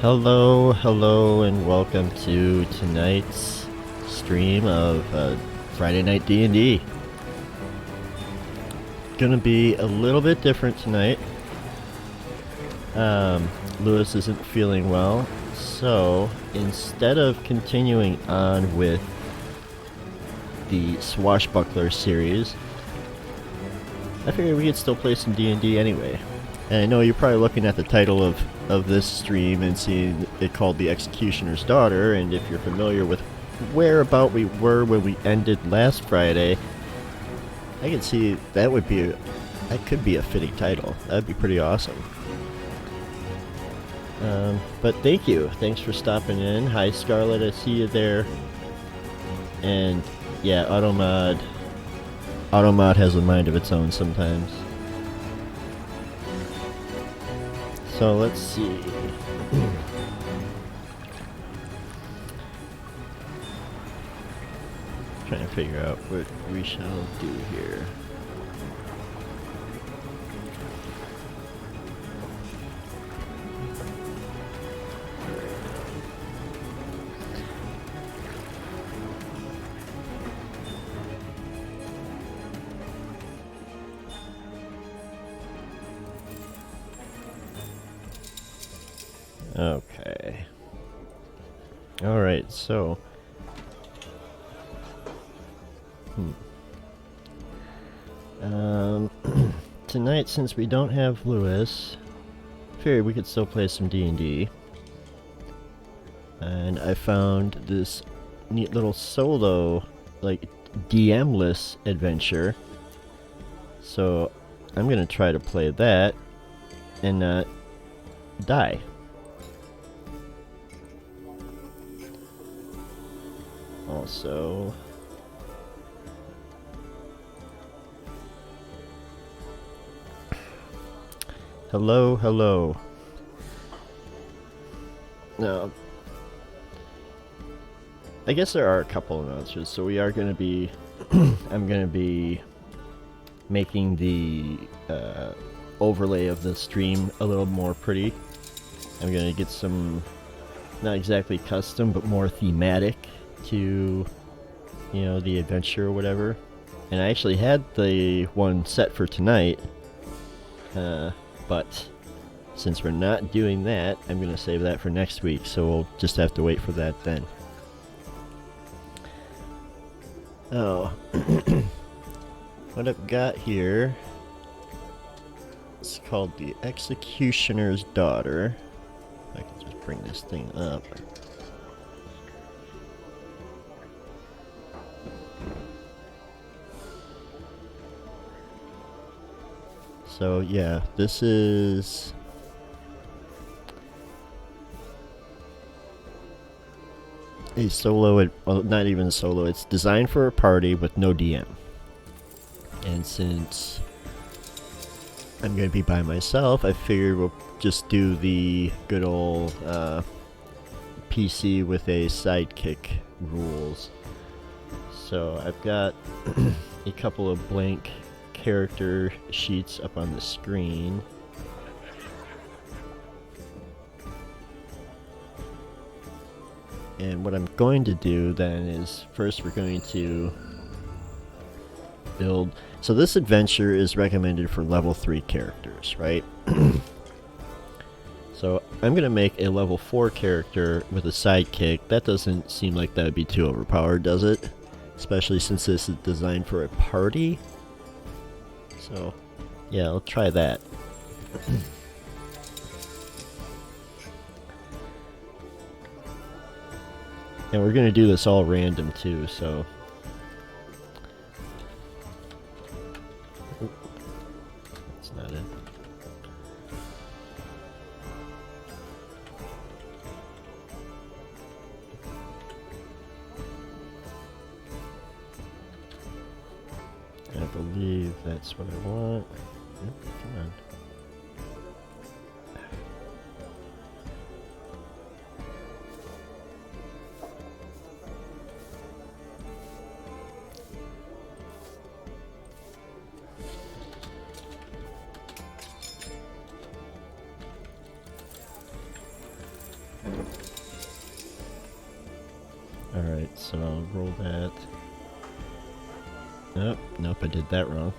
Hello, and welcome to tonight's stream of Friday Night D&D. Gonna be a little bit different tonight. Lewis isn't feeling well, so instead of continuing on with the Swashbuckler series, I figured we could still play some D&D anyway. And I know you're probably looking at the title of this stream and seeing it called The Executioner's Daughter, and if you're familiar with whereabout we were when we ended last Friday, I can see that could be a fitting title. That'd be pretty awesome. But thank you. Thanks for stopping in. Hi, Scarlett. I see you there. And yeah, Automod has a mind of its own sometimes. So let's see. Trying to figure out what we shall do here. Okay. Alright, so... tonight, since we don't have Lewis, figured we could still play some D&D. And I found this neat little solo, like, DM-less adventure. So, I'm gonna try to play that and not die. Also... Hello. Now, I guess there are a couple announcements. So we are going to be, I'm going to be making the overlay of the stream a little more pretty. I'm going to get some, not exactly custom, but more thematic to, the adventure or whatever. And I actually had the one set for tonight. But since we're not doing that, I'm going to save that for next week, so we'll just have to wait for that then. Oh, what I've got here is called The Executioner's Daughter. If I can just bring this thing up. So yeah, this is a solo, well, not even solo, it's designed for a party with no DM. And since I'm going to be by myself, I figured we'll just do the good old PC with a sidekick rules. So I've got a couple of blank character sheets up on the screen. And what I'm going to do then is first we're going to build. So this adventure is recommended for level 3 characters, right? So I'm going to make a level 4 character with a sidekick. That doesn't seem like that would be too overpowered, does it? Especially since this is designed for a party. So, yeah, I'll try that. And we're going to do this all random too, so... Oop. That's not it. I believe that's what I want. Yep, come on. Alright, so I'll roll that. Nope, I did that wrong.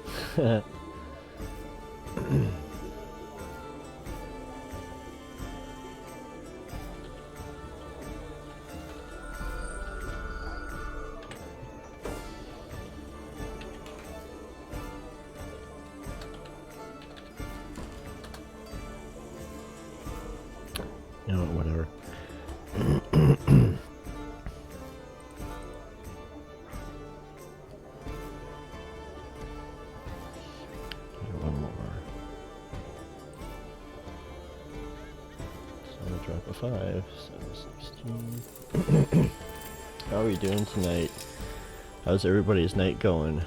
You know, whatever. One more. So I'll drop a 5. 7, 16. How are we doing tonight? How's everybody's night going?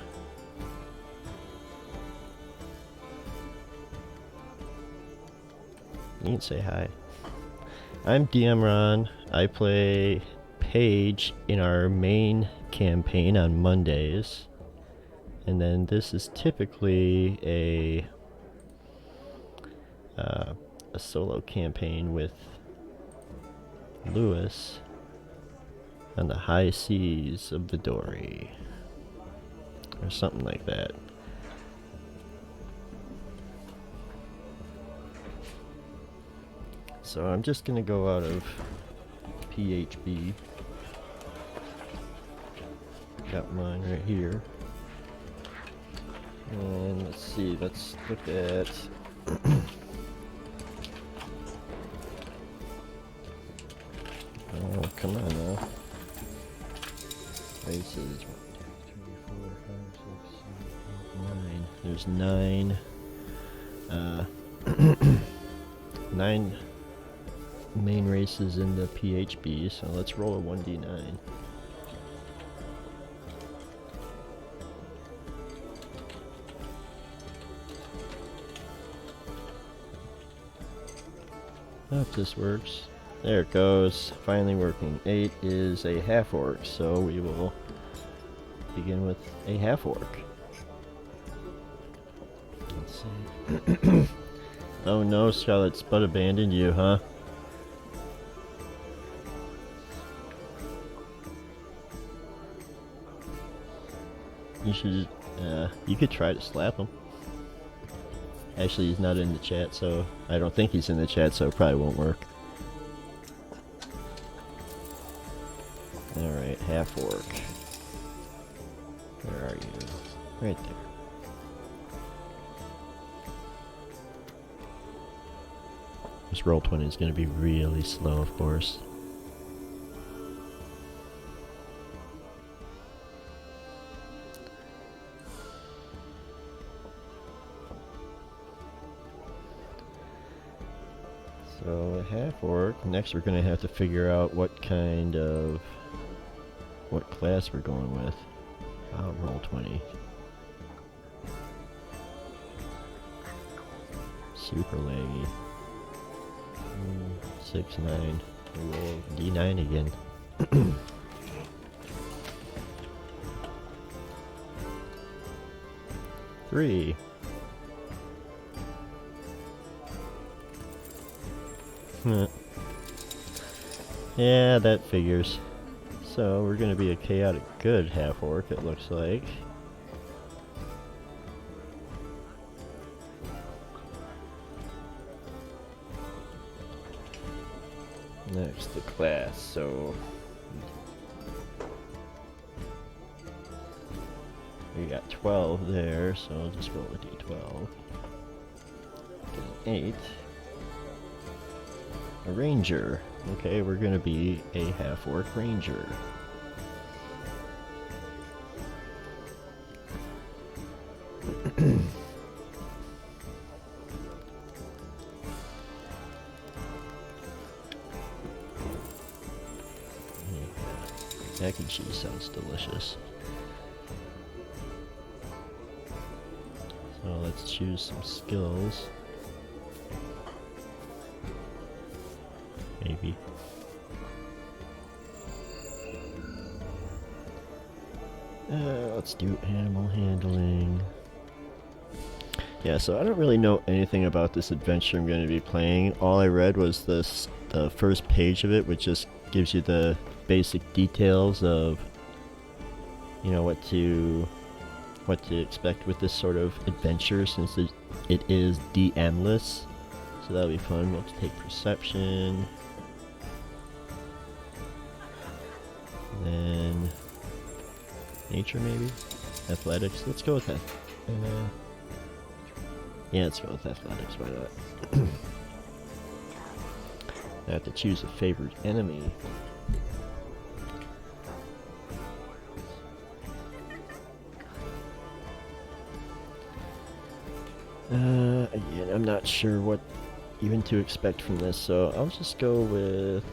You can say hi. I'm DM Ron. I play Paige in our main campaign on Mondays. And then this is typically a solo campaign with Lewis on the high seas of the Dory. Or something like that. So I'm just gonna go out of PHB. Got mine right here. And let's see, let's look at oh, come on now. Races 1, 2, 3, 4, 5, 6, 7, 8, 9. There's 9 9 main races in the PHB, so let's roll a 1d9. Hope this works. There it goes. Finally working. 8 is a half orc, so we will begin with a half orc. Let's see. Oh no, Scarlet Spud abandoned you, huh? You should, you could try to slap him. Actually, he's not in the chat, so I don't think he's in the chat, so it probably won't work. Alright, half orc. Where are you? Right there. This Roll20 is going to be really slow, of course. So, a half orc. Next, we're going to have to figure out what class we're going with. I'll roll 20. Super laggy. 6, 9. We'll roll D9 again. Three. Yeah, that figures. So we're gonna be a chaotic good half orc, it looks like. Next, the class. So we got 12 there, so I'll just roll a d12. Get an 8. A ranger. Okay, we're gonna be a half-orc ranger. Mac and cheese sounds delicious. So let's choose some skills. Maybe. Let's do animal handling. Yeah, so I don't really know anything about this adventure I'm going to be playing. All I read was the first page of it, which just gives you the basic details of, you know, what to expect with this sort of adventure, since it is DM-less. So that'll be fun. We'll have to take perception. And then nature, maybe? Athletics. Let's go with that. Yeah, let's go with athletics. Why not? I have to choose a favored enemy. Again, I'm not sure what even to expect from this, so I'll just go with...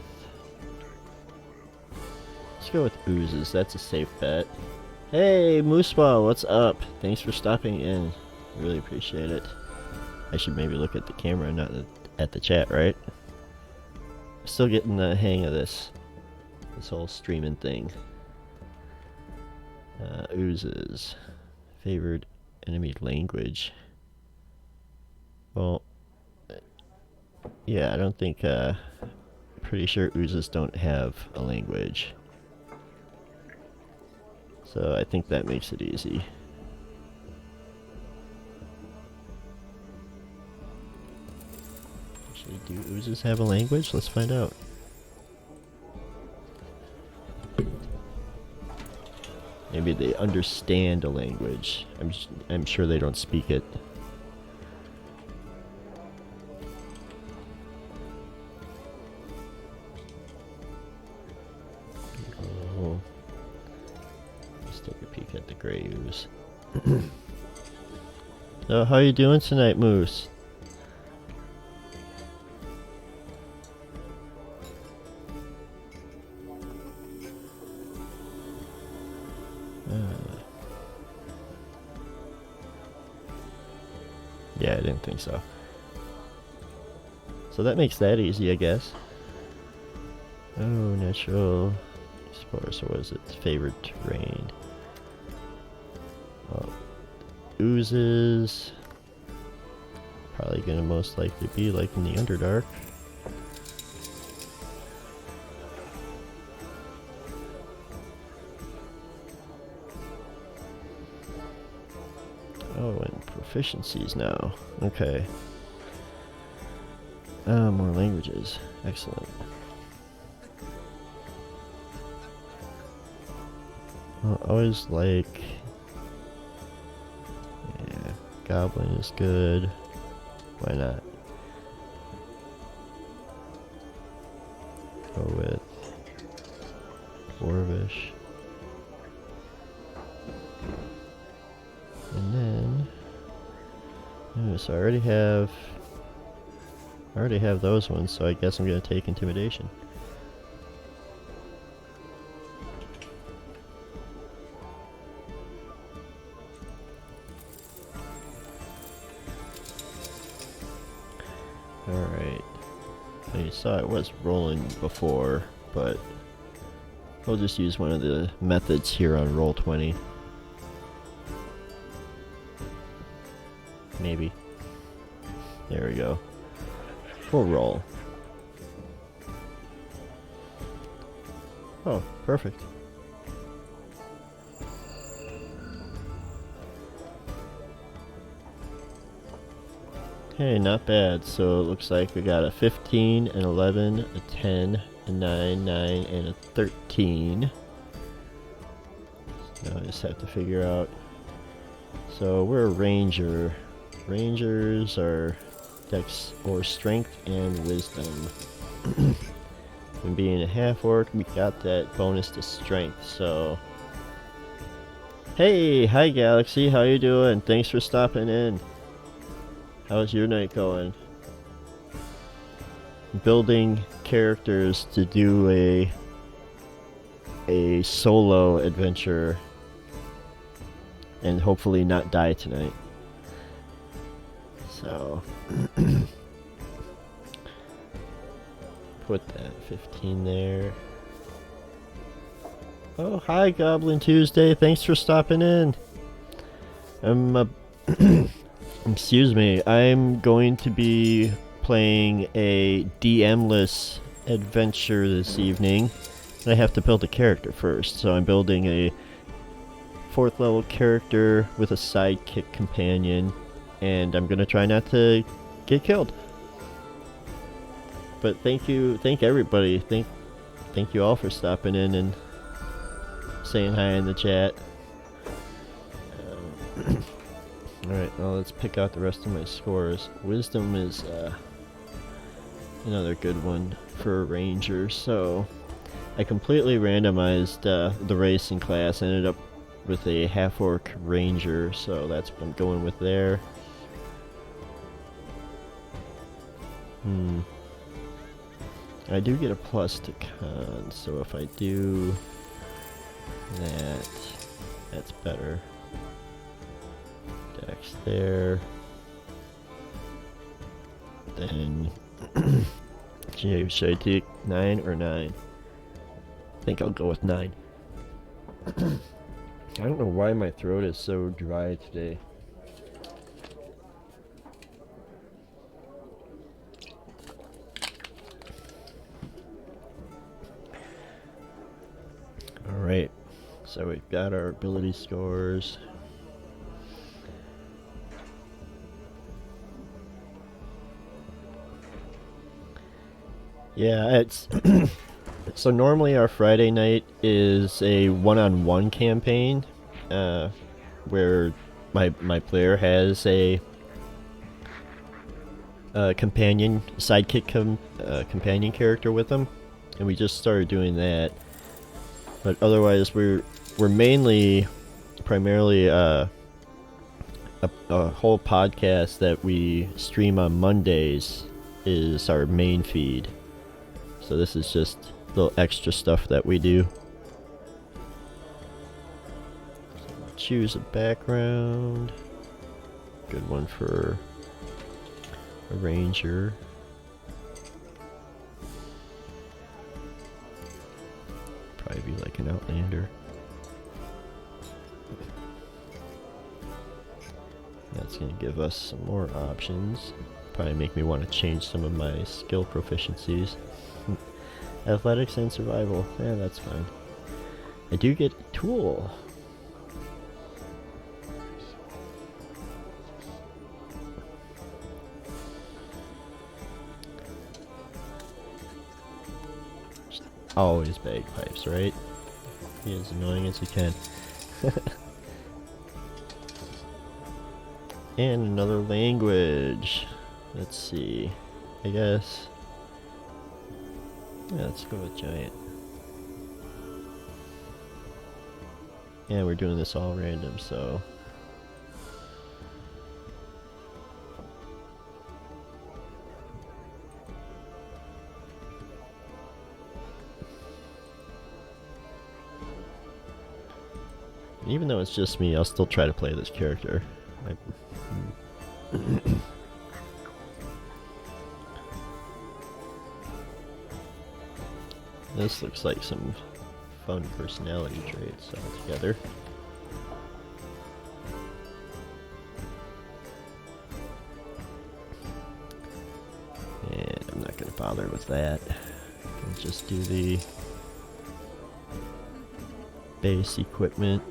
Let's go with oozes. That's a safe bet. Hey, Mooseball, what's up? Thanks for stopping in. Really appreciate it. I should maybe look at the camera, not at the chat, right? Still getting the hang of this whole streaming thing. Oozes. Favored enemy language. Well, yeah, I don't think, pretty sure oozes don't have a language. So I think that makes it easy. Actually, do oozes have a language? Let's find out. Maybe they understand a language. I'm sure they don't speak it. At the gray ooze. So how you doing tonight, Moose? Yeah, I didn't think so. So that makes that easy, I guess. Oh, natural explore. So what is it? Favorite terrain. Oozes. Probably gonna most likely be like in the Underdark. Oh, and proficiencies now. Okay. More languages. Excellent. Always like... Yeah, Goblin is good. Why not? Go with Dwarvish. And then... so I already have those ones, so I guess I'm gonna take Intimidation. Alright. You saw it was rolling before, but we'll just use one of the methods here on Roll20. Maybe. There we go. We'll roll. Oh, perfect. Okay, not bad. So it looks like we got a 15, an 11, a 10, a 9, and a 13. Now I just have to figure out. So we're a ranger. Rangers are dex or strength and wisdom. And being a half orc, we got that bonus to strength, so... Hey! Hi Galaxy, how you doing? Thanks for stopping in. How's your night going? Building characters to do a solo adventure and hopefully not die tonight. So put that 15 there. Oh, hi Goblin Tuesday. Thanks for stopping in. Excuse me. I'm going to be playing a DM-less adventure this evening. I have to build a character first, so I'm building a 4th level character with a sidekick companion, and I'm gonna try not to get killed. But thank everybody, thank you all for stopping in and saying hi in the chat. Alright, well, let's pick out the rest of my scores. Wisdom is another good one for a ranger, so I completely randomized the race and class. Ended up with a half-orc ranger, so that's what I'm going with there. I do get a plus to con, so if I do that, that's better. Dex there. Then, should I take 9 or 9? I think I'll go with 9. I don't know why my throat is so dry today. Alright, so we've got our ability scores. Yeah, it's so normally our Friday night is a one-on-one campaign, where my player has a companion sidekick companion character with them, and we just started doing that. But otherwise, we're primarily a whole podcast that we stream on Mondays is our main feed. So this is just little extra stuff that we do. So choose a background. Good one for a ranger. Probably be like an outlander. That's going to give us some more options. Probably make me want to change some of my skill proficiencies. Athletics and survival. Yeah, that's fine. I do get a tool. Just always bagpipes, right? Be as annoying as you can. And another language. Let's see. I guess. Yeah, let's go with giant. Yeah, we're doing this all random, so. Even though it's just me, I'll still try to play this character. This looks like some fun personality traits altogether. And I'm not going to bother with that. I'll just do the base equipment.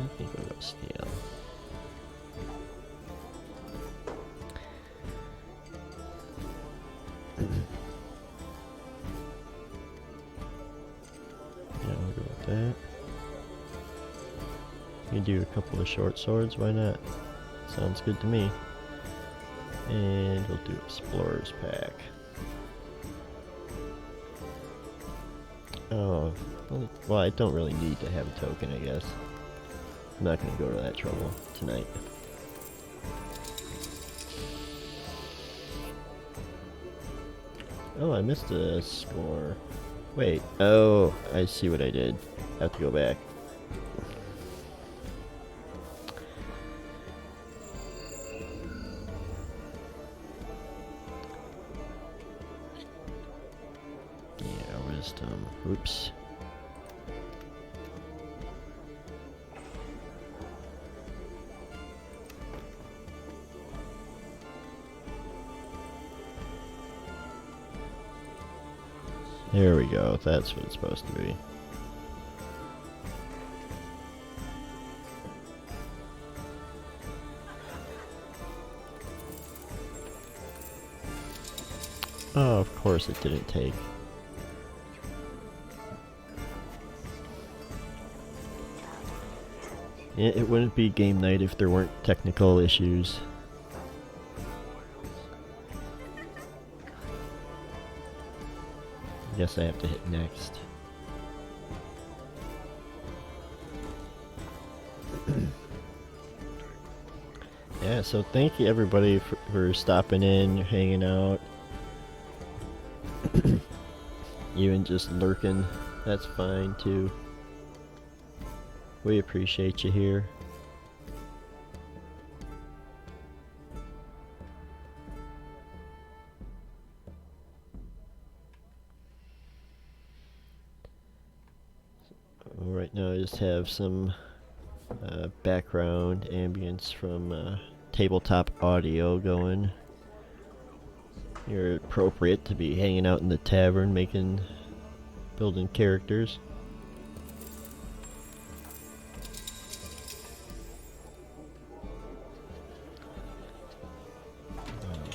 I think we'll go scale. Yeah, I'll go with that. You can do a couple of short swords, why not? Sounds good to me. And we'll do Explorer's Pack. Oh, well, I don't really need to have a token, I guess. I'm not going to go to that trouble tonight. Oh, I missed a score. Wait, oh, I see what I did. I have to go back. Yeah, wisdom. Oops. There we go. That's what it's supposed to be. Oh, of course it didn't take. It wouldn't be game night if there weren't technical issues. I guess I have to hit next. Yeah, so thank you everybody for stopping in, hanging out. Even just lurking, that's fine too. We appreciate you here. Right now I just have some background ambience from tabletop audio going. You're appropriate to be hanging out in the tavern building characters.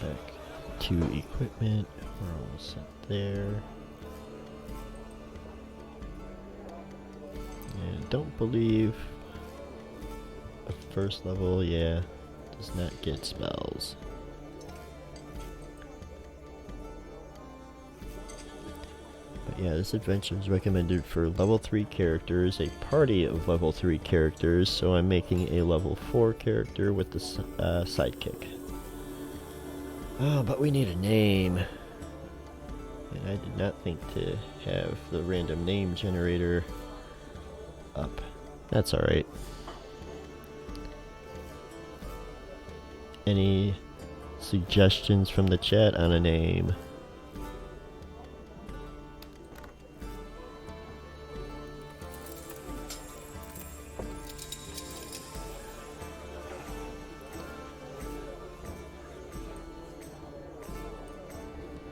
Back to equipment, we're all set there. And don't believe a first level, does not get spells. But yeah, this adventure is recommended for level 3 characters, a party of level 3 characters, so I'm making a level 4 character with the sidekick. Oh, but we need a name. And I did not think to have the random name generator up. That's alright. Any suggestions from the chat on a name?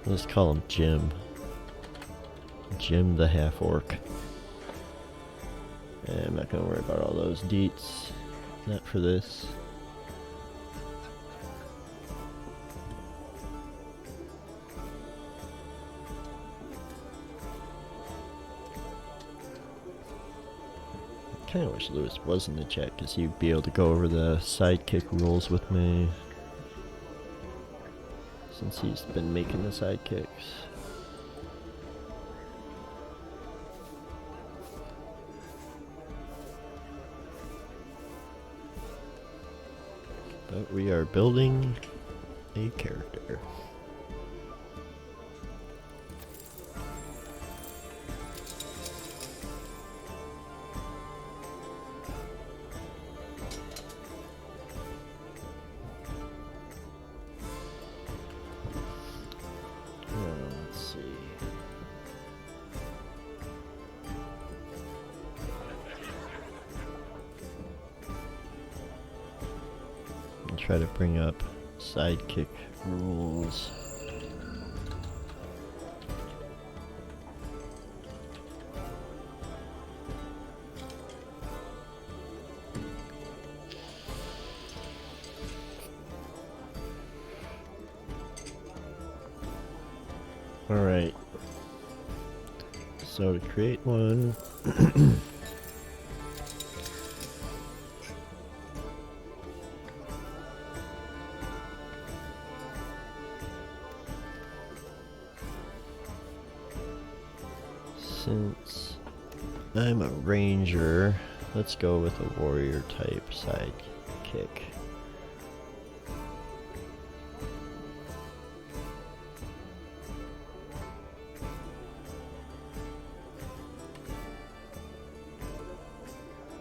Let's call him Jim. Jim the half-orc. I'm not gonna worry about all those deets. Not for this. I kinda wish Lewis was in the chat because he'd be able to go over the sidekick rules with me. Since he's been making the sidekicks. But we are building a character. Try to bring up sidekick rules. Alright. So to create one since I'm a ranger, let's go with a warrior type sidekick.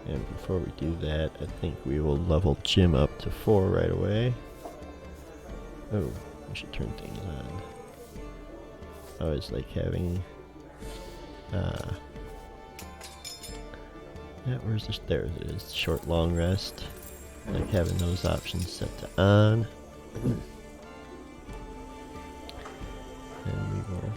And before we do that, I think we will level Jim up to 4 right away. Oh, I should turn things on. I always like having yeah, where's this? There it is. Short, long rest. I like having those options set to on. And we will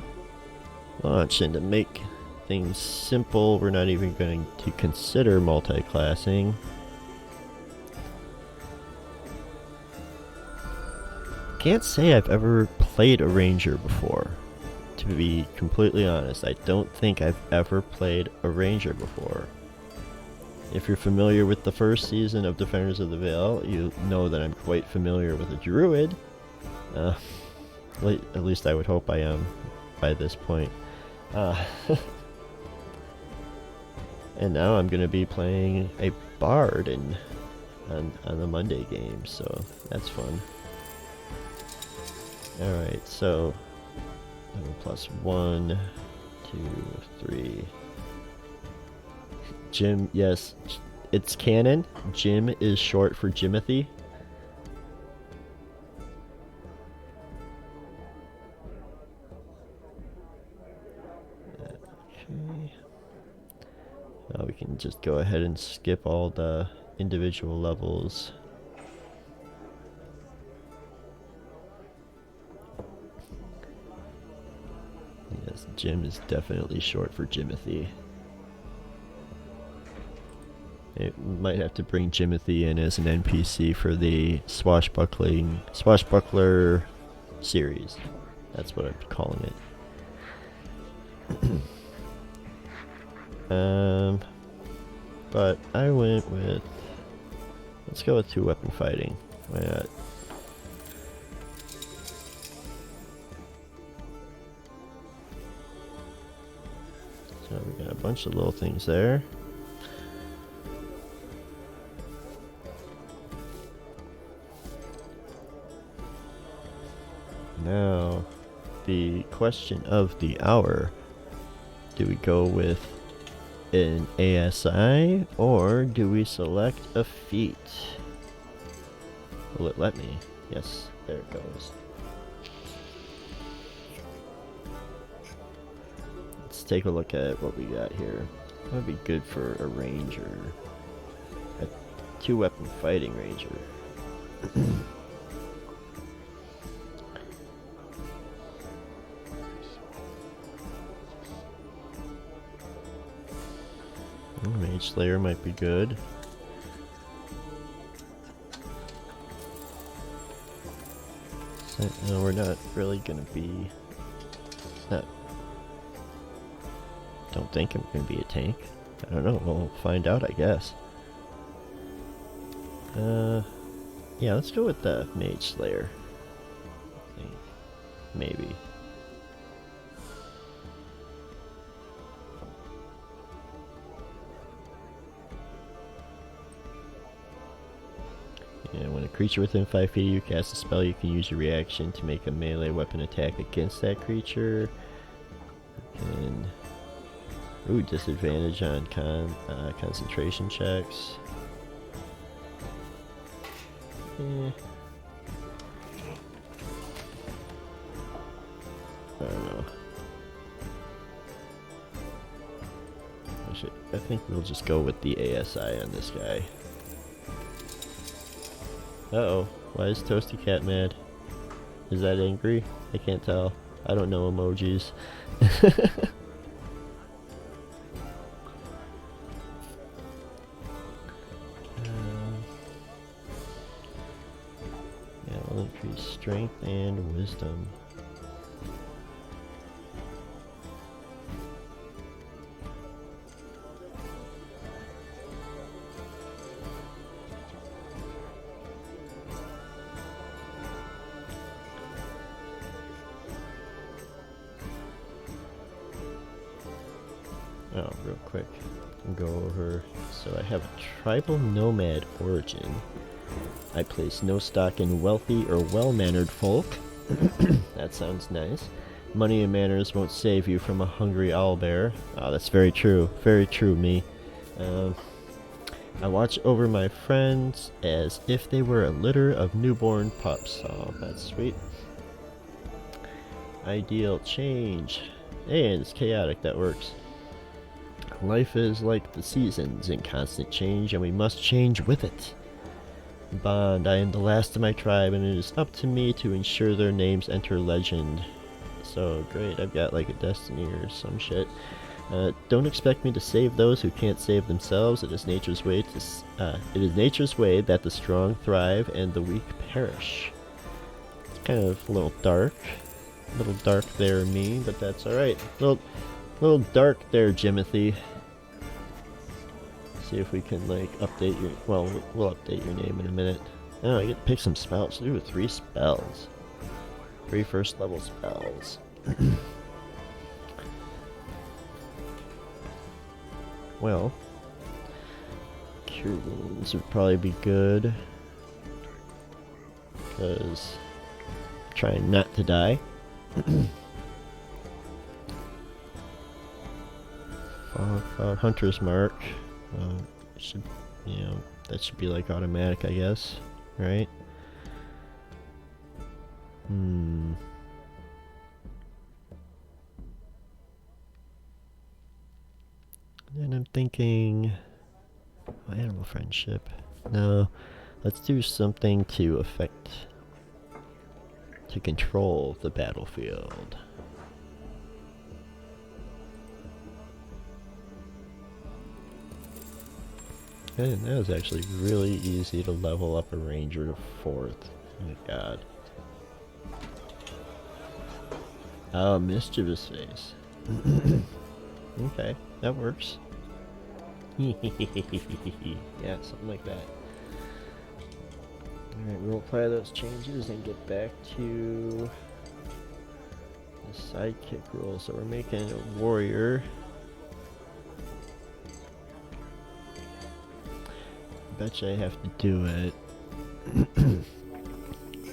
launch. And to make things simple, we're not even going to consider multi-classing. Can't say I've ever played a ranger before. To be completely honest, I don't think I've ever played a ranger before. If you're familiar with the first season of Defenders of the Veil, you know that I'm quite familiar with a druid. At least I would hope I am by this point. And now I'm going to be playing a bard on the Monday game, so that's fun. Alright, so plus 1, 2, 3. Jim, yes, it's canon. Jim is short for Jimothy. Okay. Now we can just go ahead and skip all the individual levels. Yes, Jim is definitely short for Jimothy. It might have to bring Jimothy in as an NPC for the swashbuckler series. That's what I'm calling it. But I went with, let's go with 2-weapon fighting. Why not? So we got a bunch of little things there. Now, the question of the hour. Do we go with an ASI or do we select a feat? Will it let me? Yes, there it goes. Let's take a look at what we got here. That would be good for a ranger. A 2-weapon fighting ranger. Mage Slayer might be good. No, we're not really gonna be. Don't think I'm gonna be a tank. I don't know. We'll find out, I guess. Yeah, let's go with the Mage Slayer. I think. Maybe. And when a creature within 5 feet of you casts a spell, you can use your reaction to make a melee weapon attack against that creature. And disadvantage on concentration checks. I don't know. I think we'll just go with the ASI on this guy. Uh-oh, why is Toasty Cat mad? Is that angry? I can't tell. I don't know emojis. Yeah, we'll increase strength and wisdom. Oh, real quick, go over. So I have a tribal nomad origin. I place no stock in wealthy or well-mannered folk. That sounds nice. Money and manners won't save you from a hungry owlbear. Oh, that's very true. Very true, me. I watch over my friends as if they were a litter of newborn pups. Oh, that's sweet. Ideal change. And it's chaotic, that works. Life is like the seasons, in constant change, and we must change with it. Bond, I am the last of my tribe, and it is up to me to ensure their names enter legend. So great, I've got like a destiny or some shit. Don't expect me to save those who can't save themselves. It is nature's way that the strong thrive and the weak perish. It's kind of a little dark there, me, but that's all right. Little dark there, Jimothy. See if we can like update your. Well, we'll update your name in a minute. Oh, I get to pick some spells. Ooh, 3 spells. 3 first level spells. Well, Cure Wounds would probably be good. Because I'm trying not to die. Hunter's Mark. Should, that should be like automatic, I guess. Right? And I'm thinking, animal friendship. No, let's do something to control the battlefield. And that was actually really easy to level up a ranger to 4th. Oh my god. Oh, mischievous face. Okay, that works. Yeah, something like that. Alright, we'll apply those changes and get back to the sidekick role. So we're making a warrior. I bet you I have to do it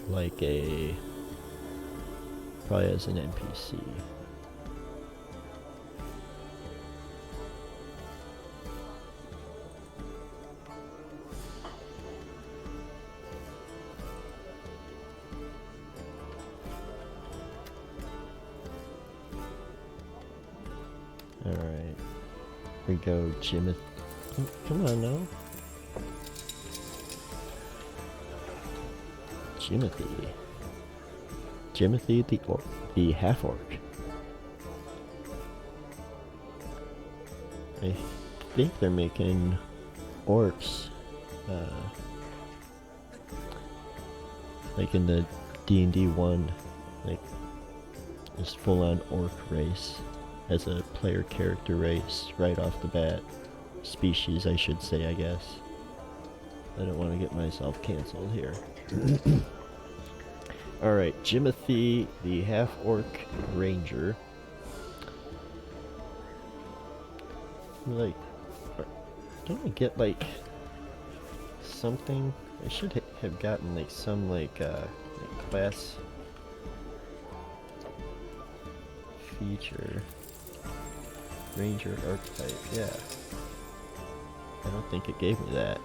like probably as an NPC. Alright. Here we go, Jimothy. Oh, come on now. Jimothy the half-orc. I think they're making orcs, like in the D&D 1, like just full-on orc race as a player character race right off the bat. Species, I should say, I guess. I don't want to get myself canceled here. Alright, Jimothy, the half-orc ranger. Like, don't I get, like, something? I should have gotten, like, some, like class feature. Ranger archetype, yeah. I don't think it gave me that.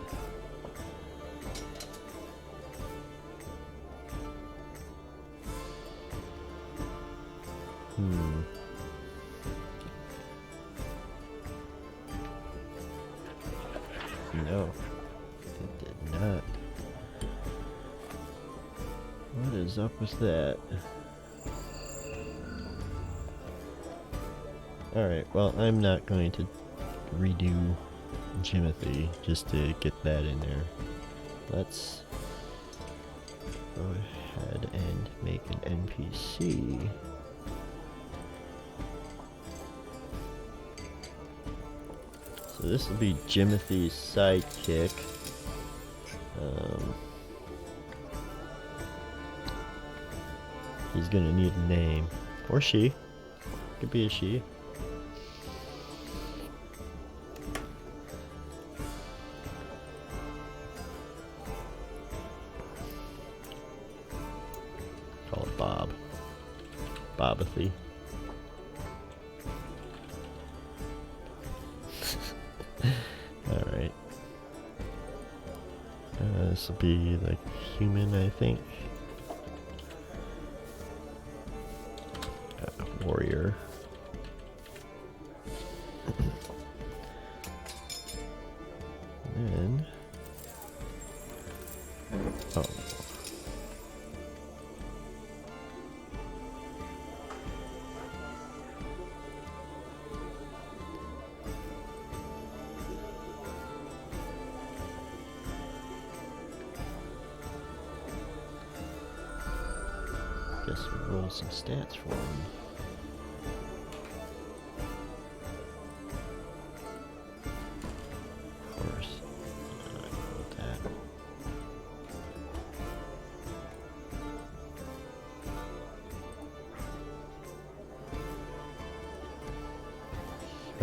No, it did not. What is up with that? Alright, well, I'm not going to redo Jimothy just to get that in there. Let's go ahead and make an NPC. So this will be Jimothy's sidekick. He's gonna need a name. Or she. Could be a she. Call it Bob. Bobathy. Alright. This will be like human, I think. Warrior. And then, Guess we'll roll some stats for him. Of course. I go with that.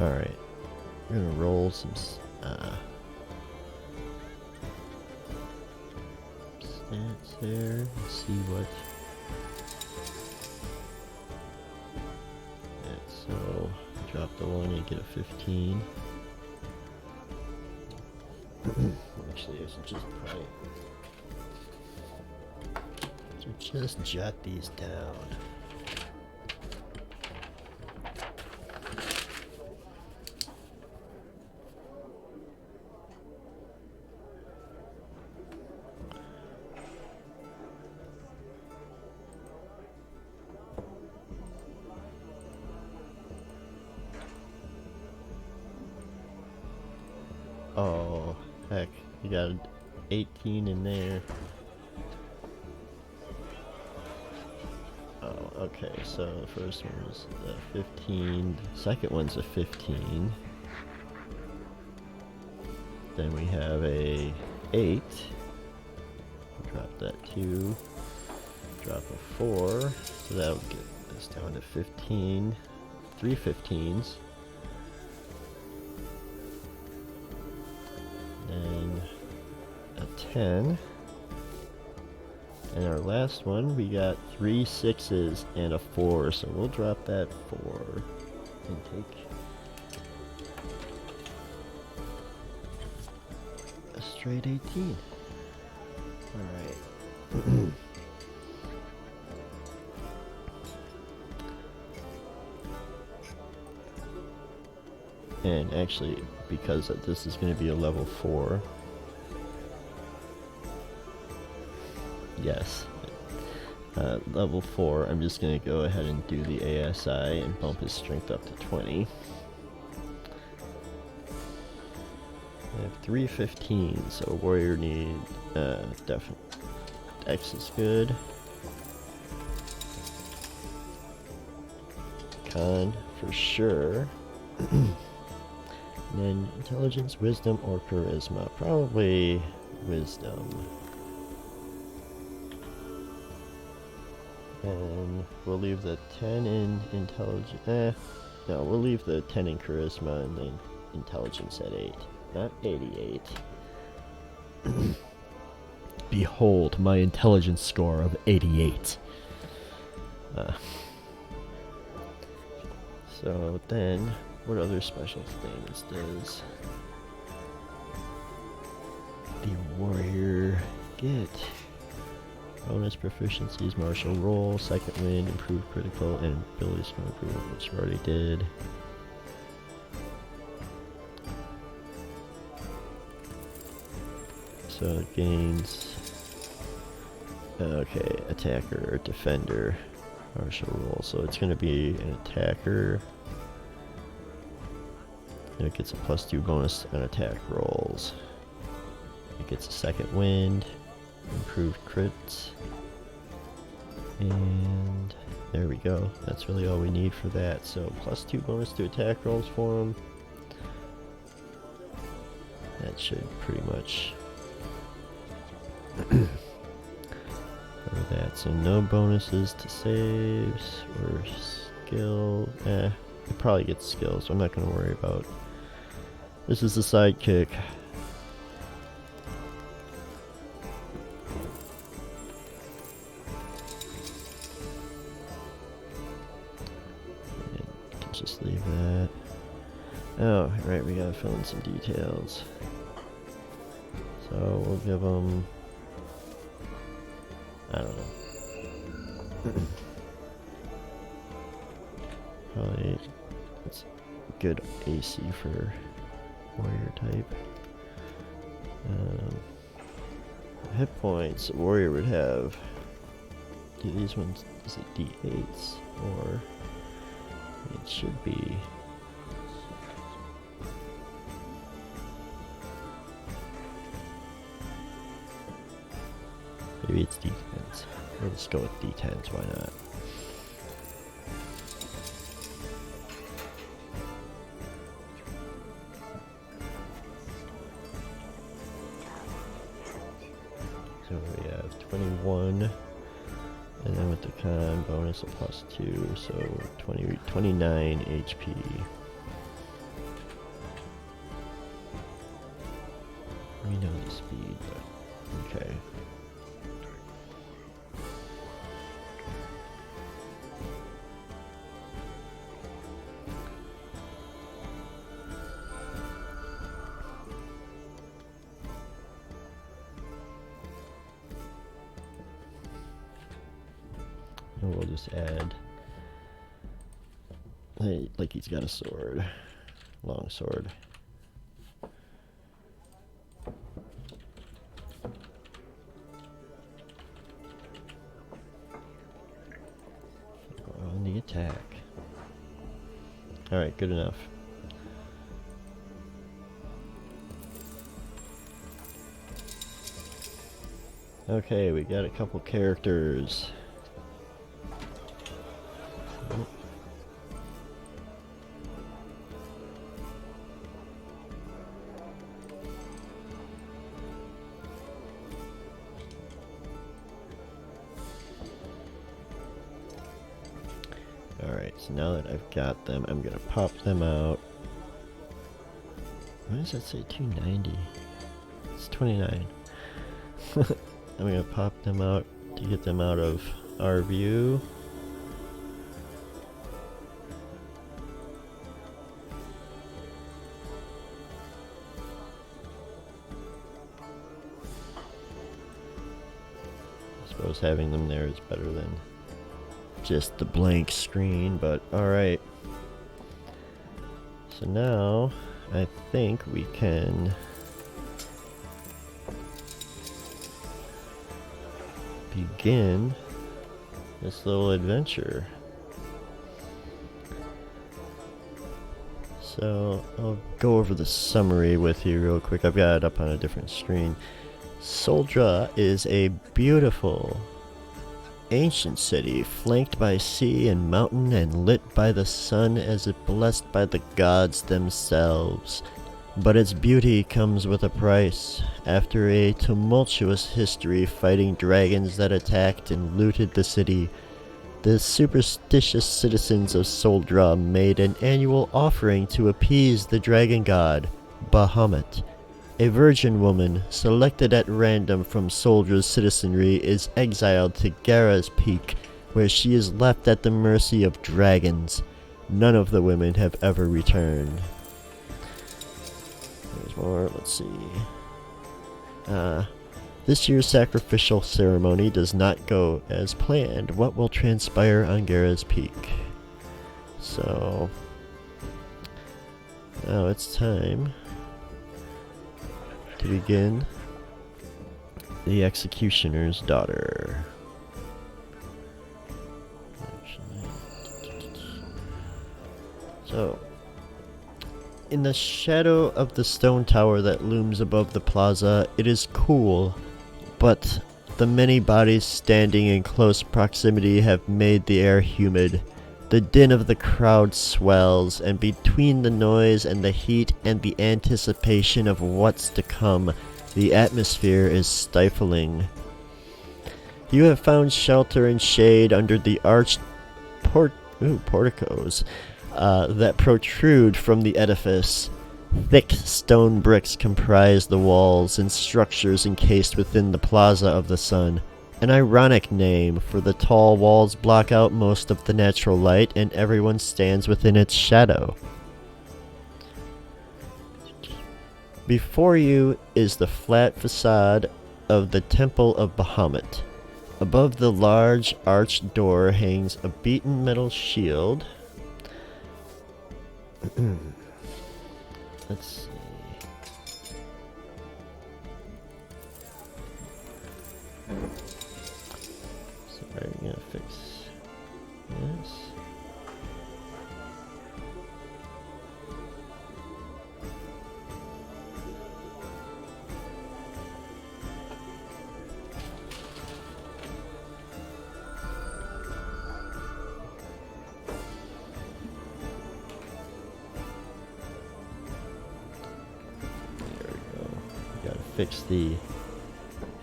Alright. We're gonna roll some stats there and see what. So drop the 1 and get a 15. Actually, I should just jot these down. Oh, heck, you got an 18 in there. Oh, okay, so the first one was a 15, the second one's a 15. Then we have a 8. Drop that 2. Drop a 4, so that'll get us down to 15. 3 15s. And a 10. And our last one, we got 3 6s and a 4, so we'll drop that 4 and take a straight 18. Alright. And actually, because this is going to be a level 4, yes, level 4, I'm just going to go ahead and do the ASI and bump his strength up to 20. I have 3 15s, so warrior need, definitely, Dex is good. Con, for sure. And then intelligence, wisdom, or charisma. Probably wisdom. And we'll leave the 10 in intelligence. No, we'll leave the 10 in charisma and then intelligence at 8. Not 88. Behold my intelligence score of 88. So then, what other special things does the warrior get? Bonus proficiencies, martial roll, second wind, improved critical, and ability skill improvement, which we already did. So it gains, okay, attacker, defender, martial roll. So it's going to be an attacker. And it gets a +2 bonus on attack rolls. It gets a second wind, improved crits, and there we go. That's really all we need for that. So +2 bonus to attack rolls for him. That should pretty much cover that. So no bonuses to saves or skill. It probably gets skills, so I'm not going to worry about. This is the sidekick. Just leave that. Oh, right, we gotta fill in some details. So we'll give them, I don't know. Probably it's good AC for warrior type. Hit points a warrior would have. Do these ones, is it D8s or it should be maybe it's defense. Let's go with D10s, why not? So we have 21, and then with the con bonus a +2, so 29 HP. We know the speed, but okay. And we'll just add, like he's got a sword, long sword. On the attack. Alright, good enough. Okay, we got a couple characters. Alright, so now that I've got them, I'm gonna pop them out. Why does that say 290? It's 29. I'm gonna pop them out to get them out of our view. I suppose having them there is better than just the blank screen, but alright. So now I think we can begin this little adventure. So I'll go over the summary with you real quick. I've got it up on a different screen. Soldra is a beautiful ancient city flanked by sea and mountain and lit by the sun as if blessed by the gods themselves. But its beauty comes with a price. After a tumultuous history fighting dragons that attacked and looted the city, the superstitious citizens of Soldra made an annual offering to appease the dragon god, Bahamut. A virgin woman, selected at random from Soldra's citizenry, is exiled to Gara's Peak, where she is left at the mercy of dragons. None of the women have ever returned. There's more, let's see. This year's sacrificial ceremony does not go as planned. What will transpire on Gara's Peak? So, now it's time to begin the executioner's daughter. So, in the shadow of the stone tower that looms above the plaza, it is cool, but the many bodies standing in close proximity have made the air humid. The din of the crowd swells, and between the noise and the heat and the anticipation of what's to come, the atmosphere is stifling. You have found shelter and shade under the arched porticos that protrude from the edifice. Thick stone bricks comprise the walls and structures encased within the Plaza of the Sun. An ironic name, for the tall walls block out most of the natural light and everyone stands within its shadow. Before you is the flat facade of the Temple of Bahamut. Above the large arched door hangs a beaten metal shield. Let's see. Sorry, I'm gonna fix this.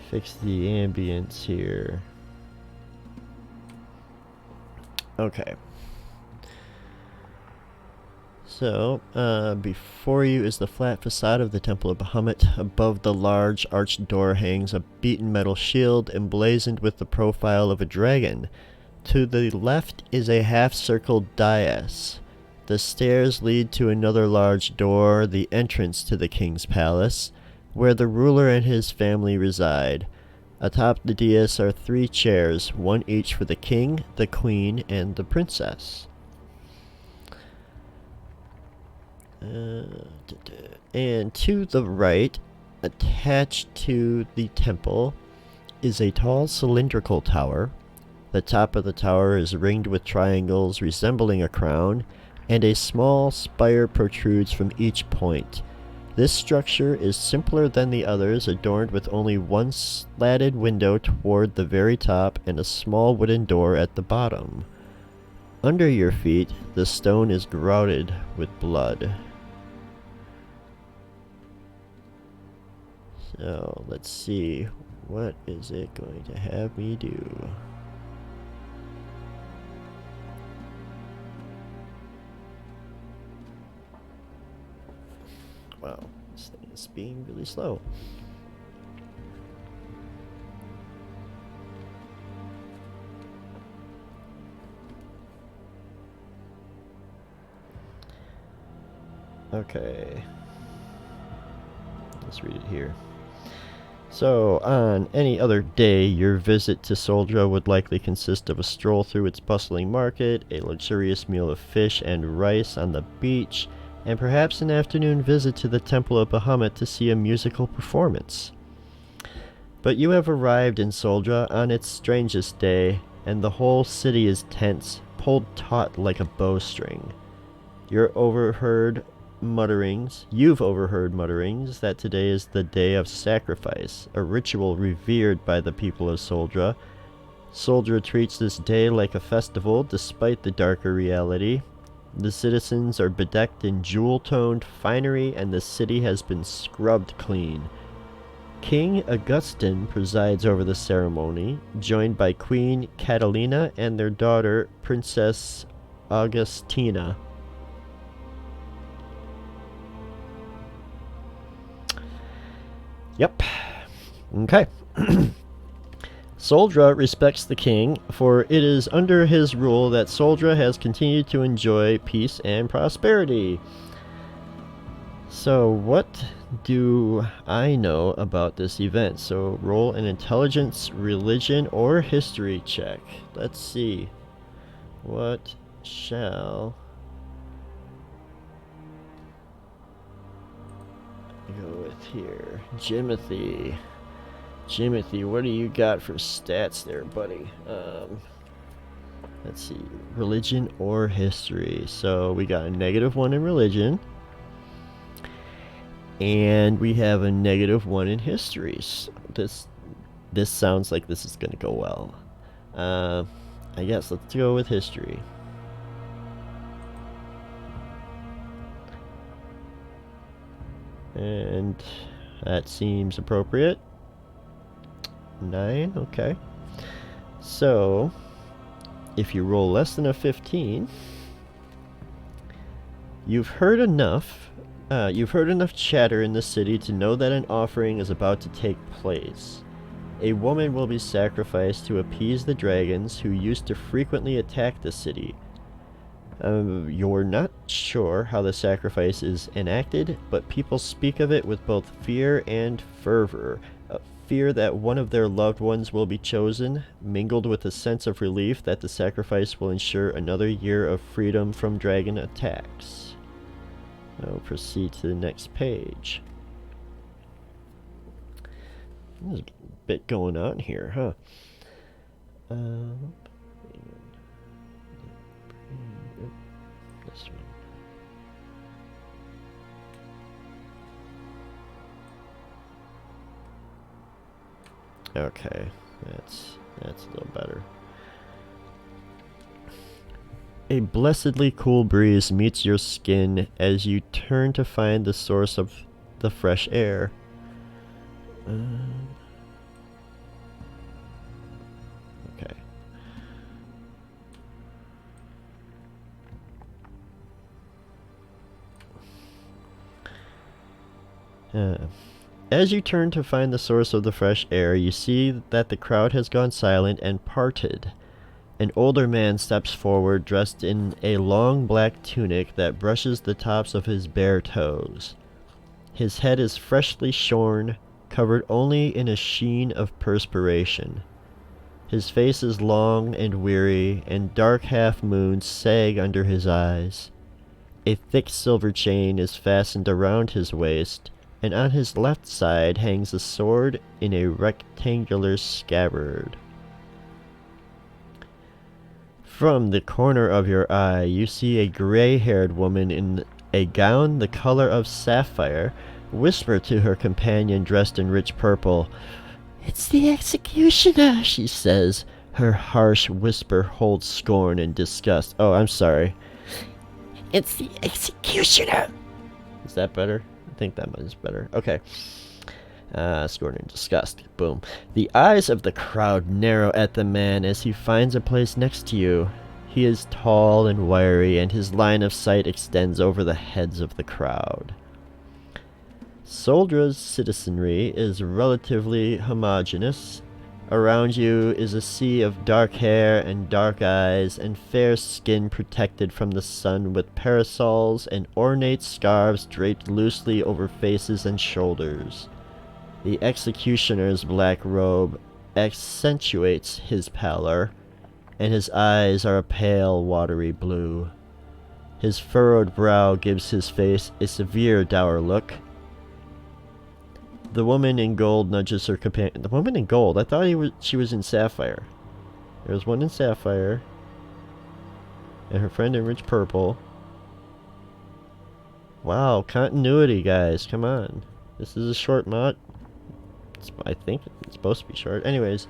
fix the ambience here. Okay. So, before you is the flat facade of the Temple of Bahamut. Above the large arched door hangs a beaten metal shield emblazoned with the profile of a dragon. To the left is a half-circled dais. The stairs lead to another large door, the entrance to the king's palace, where the ruler and his family reside. Atop the dais are 3 chairs, one each for the king, the queen, and the princess. And to the right, attached to the temple, is a tall cylindrical tower. The top of the tower is ringed with triangles resembling a crown, and a small spire protrudes from each point. This structure is simpler than the others, adorned with only one slatted window toward the very top and a small wooden door at the bottom. Under your feet, the stone is grouted with blood. So, let's see. What is it going to have me do? Wow, this thing is being really slow. Okay. Let's read it here. So, on any other day, your visit to Soldra would likely consist of a stroll through its bustling market, a luxurious meal of fish and rice on the beach, and perhaps an afternoon visit to the Temple of Bahamut to see a musical performance. But you have arrived in Soldra on its strangest day, and the whole city is tense, pulled taut like a bowstring. You've overheard mutterings that today is the day of sacrifice, a ritual revered by the people of Soldra. Soldra treats this day like a festival despite the darker reality. The citizens are bedecked in jewel-toned finery, and the city has been scrubbed clean. King Augustin presides over the ceremony, joined by Queen Catalina and their daughter, Princess Augustina. Yep. Okay. Soldra respects the king, for it is under his rule that Soldra has continued to enjoy peace and prosperity. So, what do I know about this event? So, roll an intelligence, religion, or history check. Let's see. What shall I go with here? Jimothy, what do you got for stats there, buddy? Let's see. Religion or history. So we got a -1 in religion. And we have a -1 in history. So this sounds like this is going to go well. I guess let's go with history. And that seems appropriate. 9, okay. So, if you roll less than a 15, you've heard enough chatter in the city to know that an offering is about to take place. A woman will be sacrificed to appease the dragons who used to frequently attack the city. You're not sure how the sacrifice is enacted, but people speak of it with both fear and fervor. Fear that one of their loved ones will be chosen, mingled with a sense of relief that the sacrifice will ensure another year of freedom from dragon attacks. I'll proceed to the next page. There's a bit going on here, huh? This one. Okay, that's a little better. A blessedly cool breeze meets your skin as you turn to find the source of the fresh air. Okay. As you turn to find the source of the fresh air, you see that the crowd has gone silent and parted. An older man steps forward, dressed in a long black tunic that brushes the tops of his bare toes. His head is freshly shorn, covered only in a sheen of perspiration. His face is long and weary, and dark half-moons sag under his eyes. A thick silver chain is fastened around his waist, and on his left side hangs a sword in a rectangular scabbard. From the corner of your eye, you see a gray-haired woman in a gown the color of sapphire whisper to her companion dressed in rich purple. "It's the executioner," she says. Her harsh whisper holds scorn and disgust. Oh, I'm sorry. "It's the executioner." Is that better? I think that is better. Okay. Scorn and disgust. Boom. The eyes of the crowd narrow at the man as he finds a place next to you. He is tall and wiry, and his line of sight extends over the heads of the crowd. Soldra's citizenry is relatively homogeneous. Around you is a sea of dark hair and dark eyes and fair skin protected from the sun with parasols and ornate scarves draped loosely over faces and shoulders. The executioner's black robe accentuates his pallor, and his eyes are a pale, watery blue. His furrowed brow gives his face a severe, dour look. The woman in gold nudges her companion. The woman in gold? I thought she was in sapphire. There was one in sapphire, and her friend in rich purple. Wow, continuity, guys. Come on. This is a short mod. I think it's supposed to be short. Anyways,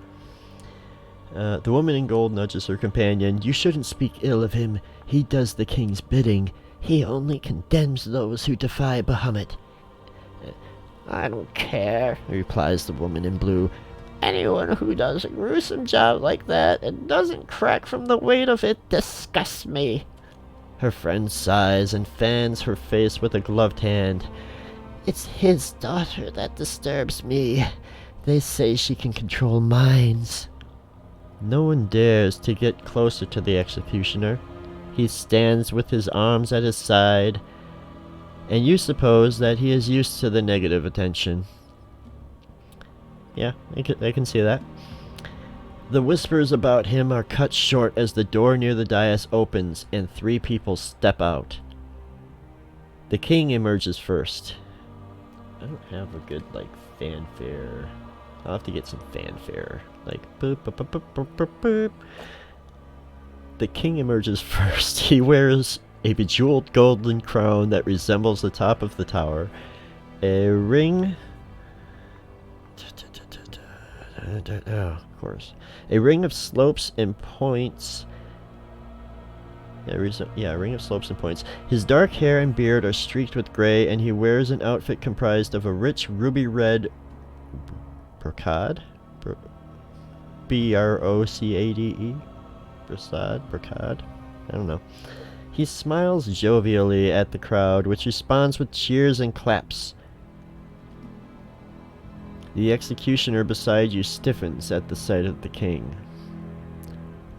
the woman in gold nudges her companion. "You shouldn't speak ill of him. He does the king's bidding. He only condemns those who defy Bahamut." "I don't care," replies the woman in blue. "Anyone who does a gruesome job like that and doesn't crack from the weight of it disgusts me." Her friend sighs and fans her face with a gloved hand. "It's his daughter that disturbs me. They say she can control minds." No one dares to get closer to the executioner. He stands with his arms at his side, and you suppose that he is used to the negative attention. Yeah, I can see that. The whispers about him are cut short as the door near the dais opens and 3 people step out. The king emerges first. I don't have a good, fanfare. I'll have to get some fanfare. Boop, boop, boop, boop, boop, boop, boop. The king emerges first. He wears a bejeweled golden crown that resembles the top of the tower. A ring... Oh, of course. A ring of slopes and points... a ring of slopes and points. His dark hair and beard are streaked with gray, and he wears an outfit comprised of a rich ruby-red brocade? B-R-O-C-A-D-E? Brocade? I don't know. He smiles jovially at the crowd, which responds with cheers and claps. The executioner beside you stiffens at the sight of the king.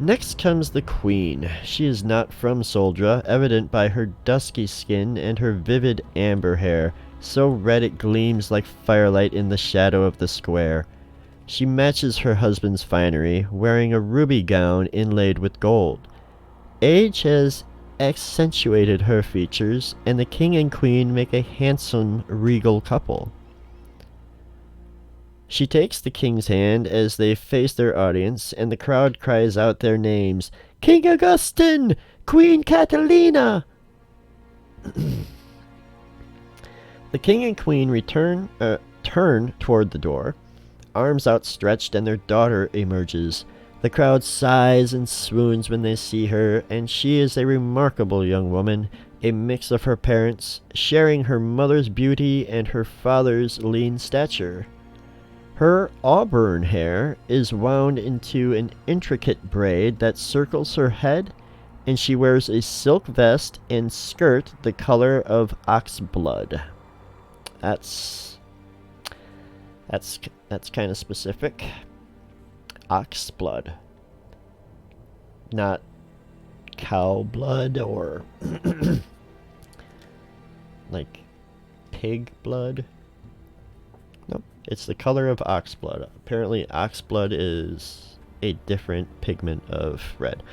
Next comes the queen. She is not from Soldra, evident by her dusky skin and her vivid amber hair, so red it gleams like firelight in the shadow of the square. She matches her husband's finery, wearing a ruby gown inlaid with gold. Age has accentuated her features, and the king and queen make a handsome, regal couple. She takes the king's hand as they face their audience, and the crowd cries out their names. "King Augustin! Queen Catalina!" The king and queen turn toward the door, arms outstretched, and their daughter emerges. The crowd sighs and swoons when they see her, and she is a remarkable young woman, a mix of her parents, sharing her mother's beauty and her father's lean stature. Her auburn hair is wound into an intricate braid that circles her head, and she wears a silk vest and skirt the color of ox blood. That's kind of specific. Ox blood. Not cow blood or like pig blood. Nope, it's the color of ox blood. Apparently ox blood is a different pigment of red.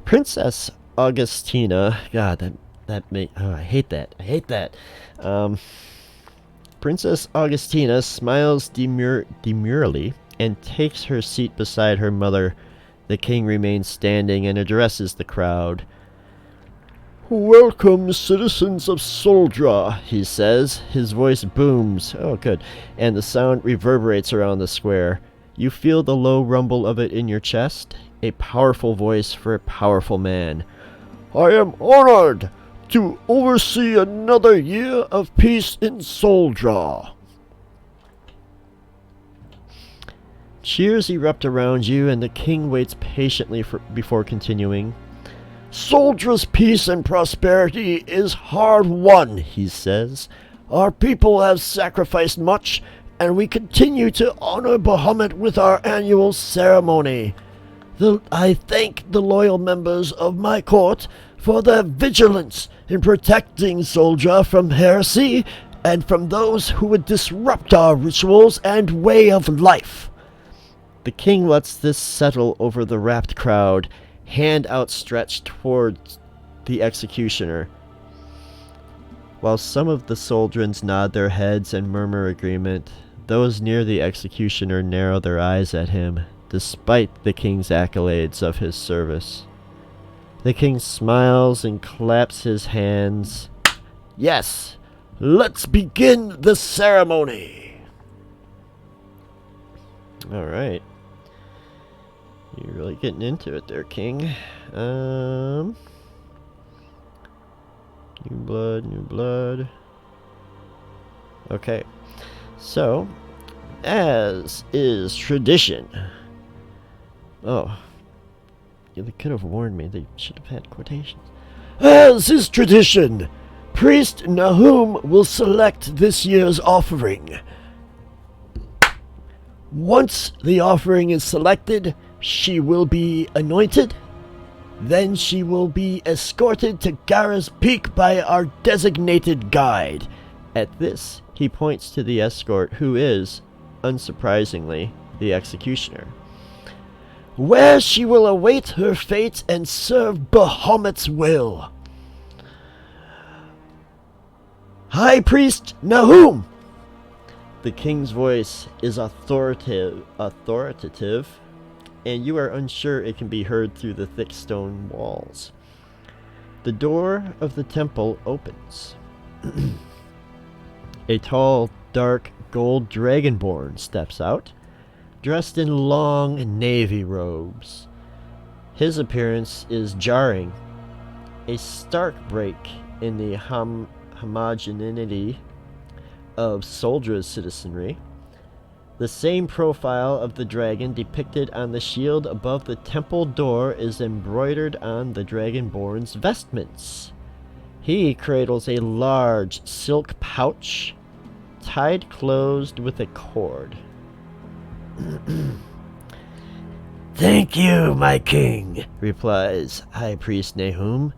Princess Augustina, God, I hate that. Princess Augustina smiles demurely and takes her seat beside her mother. The king remains standing and addresses the crowd. "Welcome, citizens of Soldra," he says. His voice booms, oh good, and the sound reverberates around the square. You feel the low rumble of it in your chest. A powerful voice for a powerful man. "I am honored to oversee another year of peace in Soldra." Cheers erupt around you, and the king waits patiently before continuing. "Soldra's peace and prosperity is hard won," he says. "Our people have sacrificed much, and we continue to honor Bahamut with our annual ceremony. I thank the loyal members of my court for their vigilance in protecting Soldra from heresy and from those who would disrupt our rituals and way of life." The king lets this settle over the rapt crowd, hand outstretched towards the executioner. While some of the Soldrans nod their heads and murmur agreement, those near the executioner narrow their eyes at him, despite the king's accolades of his service. The king smiles and claps his hands. "Yes, let's begin the ceremony." All right. You're really getting into it there, king. New blood. Okay. So, as is tradition. Oh. Yeah, they could have warned me. They should have had quotations. "As is tradition, Priest Nahum will select this year's offering. Once the offering is selected, she will be anointed. Then she will be escorted to Gara's Peak by our designated guide." At this, he points to the escort, who is, unsurprisingly, the executioner. "Where she will await her fate and serve Bahamut's will. High Priest Nahum!" The king's voice is authoritative, and you are unsure it can be heard through the thick stone walls. The door of the temple opens. A tall, dark, gold dragonborn steps out, dressed in long navy robes. His appearance is jarring, a stark break in the homogeneity of Soldra's citizenry. The same profile of the dragon depicted on the shield above the temple door is embroidered on the dragonborn's vestments. He cradles a large silk pouch, tied closed with a cord. "Thank you, my king," replies High Priest Nahum.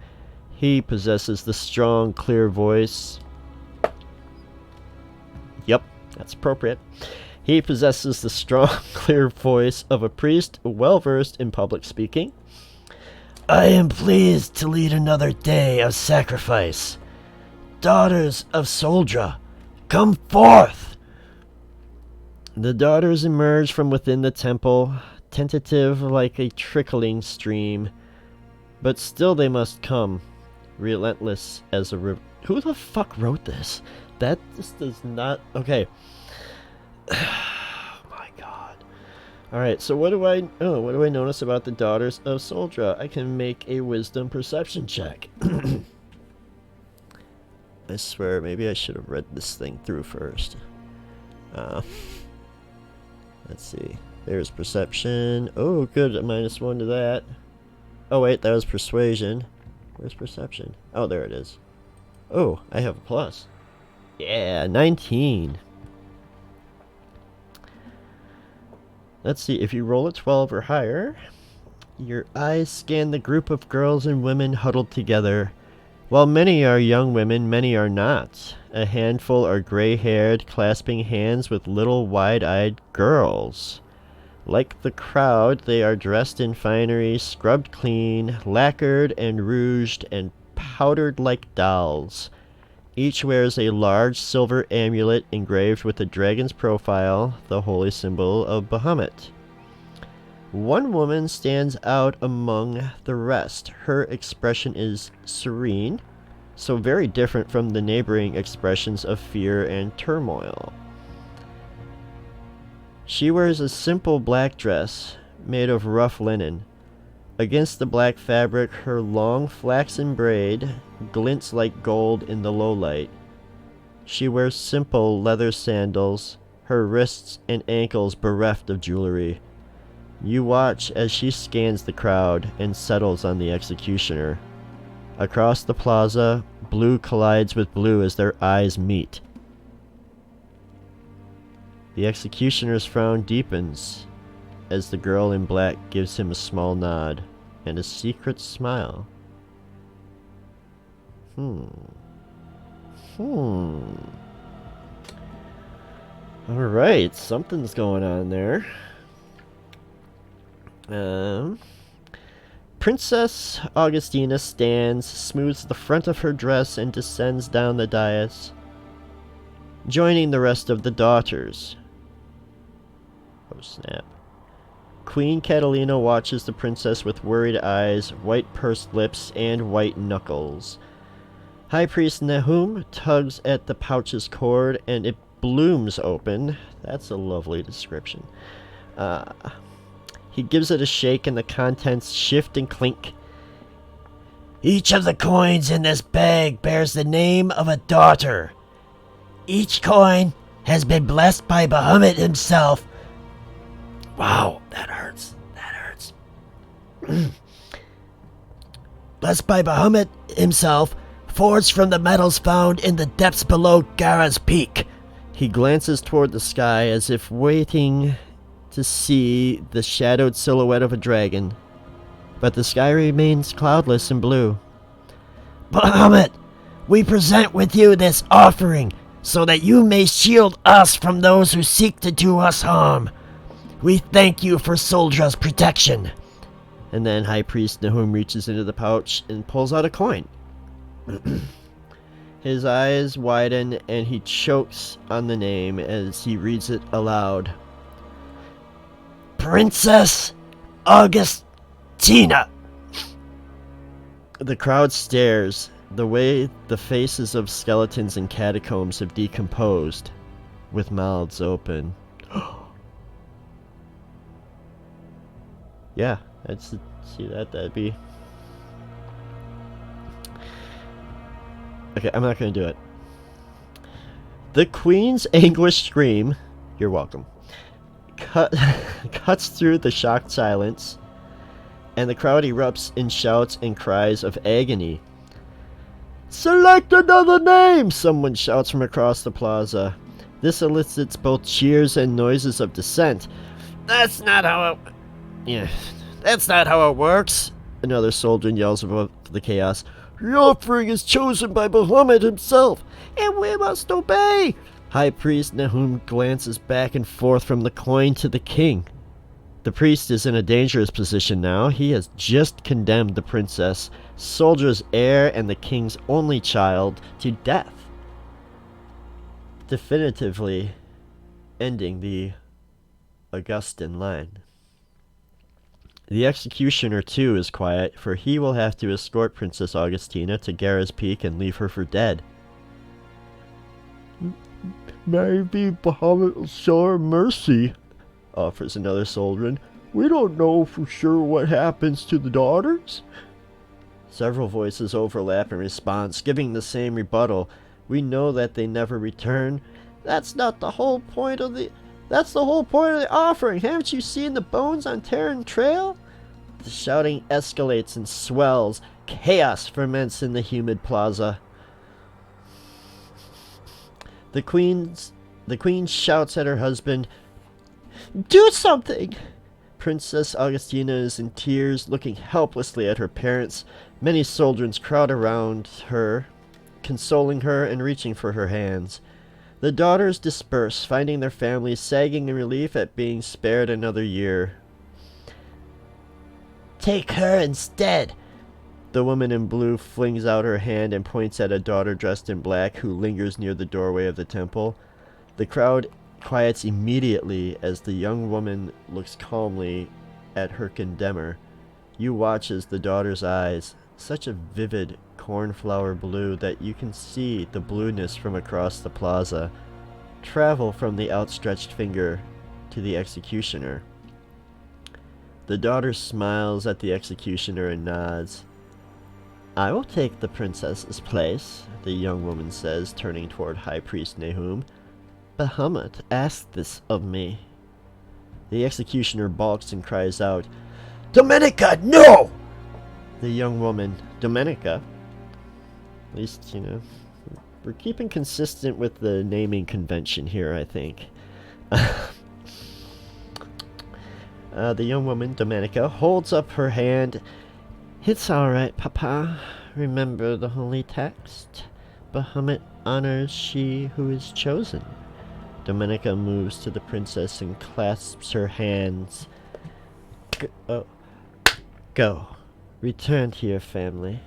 He possesses the strong, clear voice. Yep, that's appropriate. He possesses the strong, clear voice of a priest well-versed in public speaking. "I am pleased to lead another day of sacrifice. Daughters of Soldra, come forth!" The daughters emerge from within the temple, tentative like a trickling stream. But still they must come, relentless as a river. Who the fuck wrote this? That just does not... Okay. Oh my god. Alright, so what do I notice about the daughters of Soldra? I can make a wisdom perception check. I swear, maybe I should have read this thing through first. Let's see. There's perception. Oh, good. A -1 to that. Oh, wait. That was persuasion. Where's perception? Oh, there it is. Oh, I have a plus. Yeah, 19. Let's see. If you roll a 12 or higher, your eyes scan the group of girls and women huddled together. While many are young women, many are not. A handful are gray-haired, clasping hands with little wide-eyed girls. Like the crowd, they are dressed in finery, scrubbed clean, lacquered and rouged, and powdered like dolls. Each wears a large silver amulet engraved with a dragon's profile, the holy symbol of Bahamut. One woman stands out among the rest. Her expression is serene, so very different from the neighboring expressions of fear and turmoil. She wears a simple black dress made of rough linen. Against the black fabric, her long flaxen braid glints like gold in the low light. She wears simple leather sandals, her wrists and ankles bereft of jewelry. You watch as she scans the crowd and settles on the executioner. Across the plaza, blue collides with blue as their eyes meet. The executioner's frown deepens as the girl in black gives him a small nod and a secret smile. Alright, something's going on there. Princess Augustina stands, smooths the front of her dress, and descends down the dais, joining the rest of the daughters. Oh snap. Queen Catalina watches the princess with worried eyes, white pursed lips, and white knuckles. High Priest Nahum tugs at the pouch's cord, and it blooms open. That's a lovely description. He gives it a shake, and the contents shift and clink. Each of the coins in this bag bears the name of a daughter. Each coin has been blessed by Bahamut himself. Wow, that hurts. That hurts. Blessed by Bahamut himself, forged from the metals found in the depths below Gara's peak. He glances toward the sky as if waiting to see the shadowed silhouette of a dragon, but the sky remains cloudless and blue. Bahamut, we present with you this offering so that you may shield us from those who seek to do us harm. We thank you for Soldra's protection. And then High Priest Nahum reaches into the pouch and pulls out a coin. His eyes widen and he chokes on the name as he reads it aloud. Princess Augustina. The crowd stares, the way the faces of skeletons in catacombs have decomposed, with mouths open. Yeah, I'd see that. That'd be... Okay, I'm not going to do it. The Queen's anguished scream, you're welcome, cuts through the shocked silence, and the crowd erupts in shouts and cries of agony. Select another name! Someone shouts from across the plaza. This elicits both cheers and noises of dissent. That's not how it works, another soldier yells above the chaos. The offering is chosen by Bahamut himself, and we must obey. High Priest Nahum glances back and forth from the coin to the king. The priest is in a dangerous position now. He has just condemned the princess, Soldra's heir and the king's only child, to death, definitively ending the Augustan line. The executioner, too, is quiet, for he will have to escort Princess Augustina to Gara's Peak and leave her for dead. Maybe Bahamut will show her mercy, offers another Soldran. We don't know for sure what happens to the daughters. Several voices overlap in response, giving the same rebuttal. We know that they never return. That's not the whole point of the... That's the whole point of the offering. Haven't you seen the bones on Terran Trail? The shouting escalates and swells. Chaos ferments in the humid plaza. The queen shouts at her husband, "Do something!" Princess Augustina is in tears, looking helplessly at her parents. Many soldiers crowd around her, consoling her and reaching for her hands. The daughters disperse, finding their families sagging in relief at being spared another year. "Take her instead!" The woman in blue flings out her hand and points at a daughter dressed in black who lingers near the doorway of the temple. The crowd quiets immediately as the young woman looks calmly at her condemner. You watch as the daughter's eyes, such a vivid cornflower blue that you can see the blueness from across the plaza, travel from the outstretched finger to the executioner. The daughter smiles at the executioner and nods. "I will take the princess's place," the young woman says, turning toward High Priest Nahum. "Bahamut asked this of me." The executioner balks and cries out, "Domenica, no!" The young woman, Domenica, at least, we're keeping consistent with the naming convention here, I think. The young woman, Domenica, holds up her hand. "It's all right, Papa. Remember the holy text. Bahamut honors she who is chosen." Domenica moves to the princess and clasps her hands. Go. Return to your family."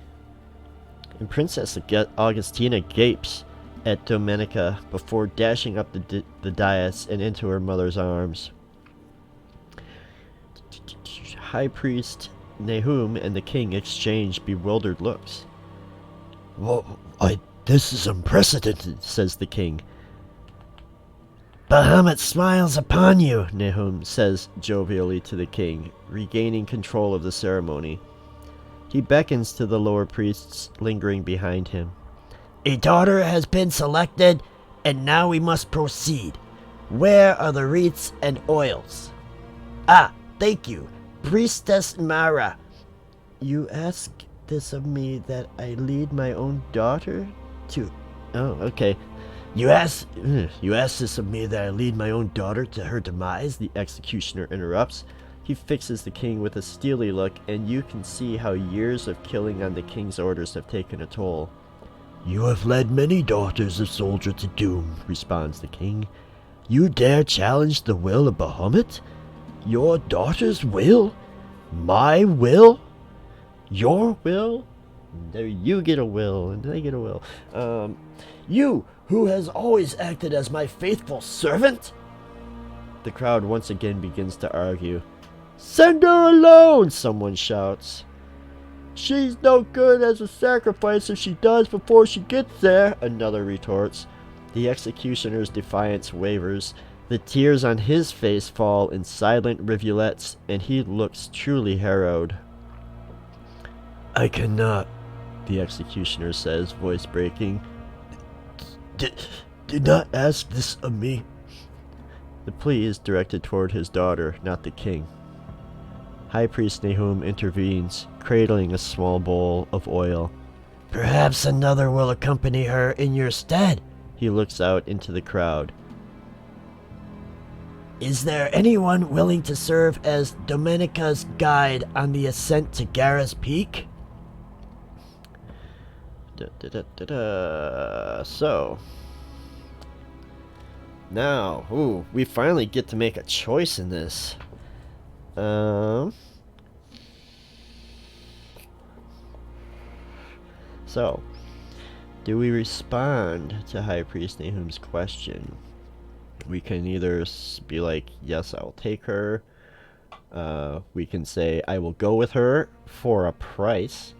And Princess Augustina gapes at Domenica before dashing up the dais and into her mother's arms. High Priest Nahum and the king exchange bewildered looks. This is unprecedented," says the king. "Bahamut smiles upon you," Nahum says jovially to the king, regaining control of the ceremony. He beckons to the lower priests lingering behind him. "A daughter has been selected, and now we must proceed. Where are the wreaths and oils?" "Ah, thank you. Priestess Mara." "You ask this of me that I lead my own daughter to..." "Oh, okay. You ask this of me that I lead my own daughter to her demise," the executioner interrupts. He fixes the king with a steely look, and you can see how years of killing on the king's orders have taken a toll. "You have led many daughters of soldier to doom," responds the king. "You dare challenge the will of Bahamut? Your daughter's will? My will? Your will? There you get a will, and they get a will. You, who has always acted as my faithful servant?" The crowd once again begins to argue. "Send her alone!" someone shouts. "She's no good as a sacrifice if she dies before she gets there," another retorts. The executioner's defiance wavers. The tears on his face fall in silent rivulets, and he looks truly harrowed. "I cannot," the executioner says, voice breaking. Do not ask this of me." The plea is directed toward his daughter, not the king. High Priest Nahum intervenes, cradling a small bowl of oil. "Perhaps another will accompany her in your stead." He looks out into the crowd. "Is there anyone willing to serve as Domenica's guide on the ascent to Garra's Peak?" So, now, we finally get to make a choice in this. So, do we respond to High Priest Nahum's question? We can either be like, "Yes, I'll take her." We can say, "I will go with her for a price."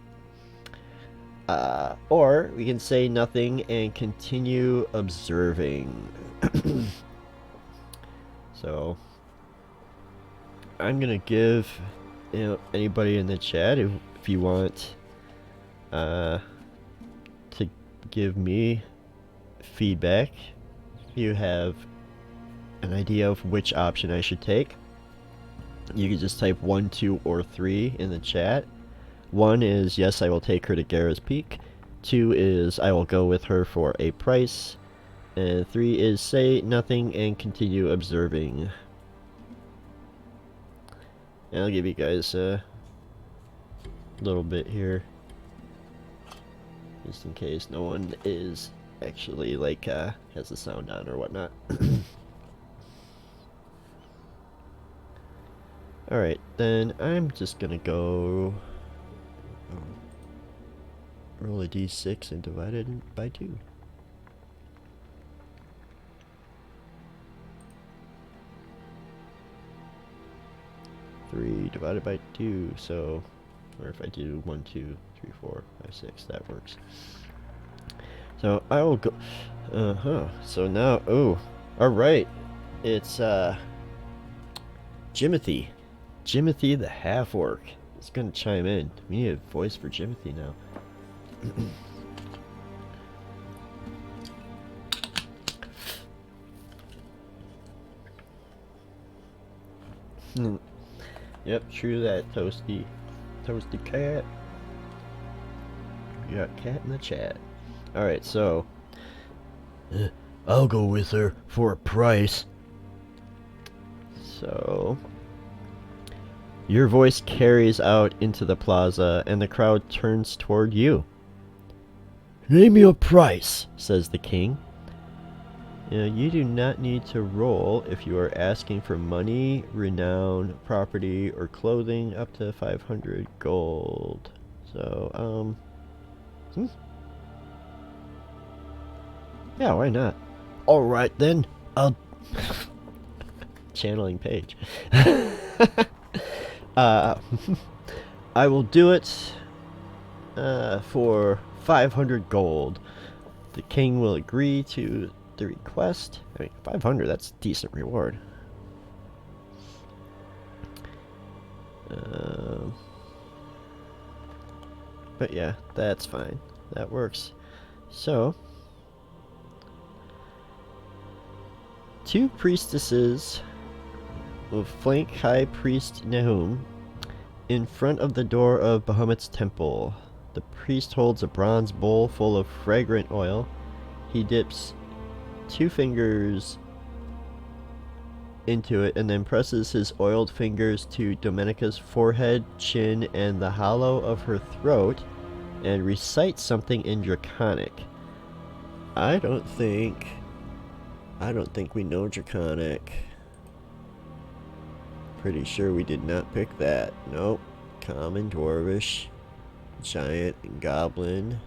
Or we can say nothing and continue observing. So, I'm gonna give anybody in the chat, if you want to give me feedback, you have an idea of which option I should take, you can just type 1, 2, or 3 in the chat. 1 is yes, I will take her to Gara's Peak. 2 is I will go with her for a price. And 3 is say nothing and continue observing. And I'll give you guys a little bit here, just in case no one is actually like has the sound on or whatnot. Alright, then I'm just gonna go roll a d6 and divide it by 2. Three divided by 2, so, or if I do 1, 2, 3, 4, 5, 6, that works. So I will go. So now, alright, it's Jimothy the half-orc is gonna chime in. We need a voice for Jimothy now. Yep, true that, Toasty cat. You got cat in the chat. Alright, so I'll go with her for a price. So your voice carries out into the plaza and the crowd turns toward you. Name me a price, says the king. You do not need to roll if you are asking for money, renown, property, or clothing up to 500 gold. So, yeah, why not? Alright then, I'll... Channeling Paige. I will do it for 500 gold. The king will agree to the request. I mean, 500, that's a decent reward. But yeah, that's fine. That works. So, 2 priestesses will flank High Priest Nahum in front of the door of Bahamut's temple. The priest holds a bronze bowl full of fragrant oil. He dips 2 fingers into it and then presses his oiled fingers to Domenica's forehead, chin, and the hollow of her throat and recites something in Draconic. I don't think we know Draconic. Pretty sure we did not pick that. Nope. Common, Dwarvish, Giant, and Goblin,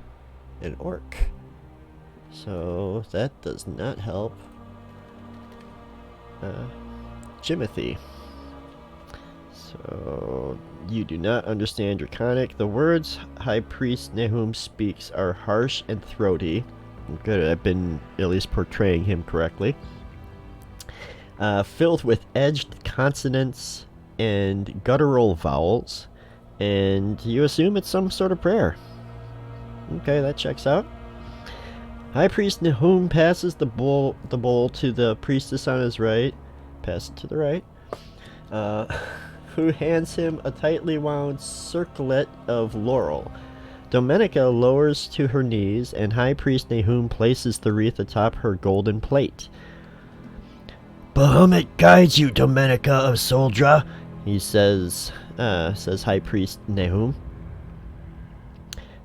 and Orc. So that does not help Jimothy. So you do not understand Draconic. The words High Priest Nahum speaks are harsh and throaty. Good, I've been at least portraying him correctly. Filled with edged consonants and guttural vowels, and you assume it's some sort of prayer. Okay, that checks out. High Priest Nahum passes the bowl to the priestess on his right. Pass it to the right. Who hands him a tightly wound circlet of laurel. Domenica lowers to her knees, and High Priest Nahum places the wreath atop her golden plate. Bahamut guides you, Domenica of Soldra, he says High Priest Nahum.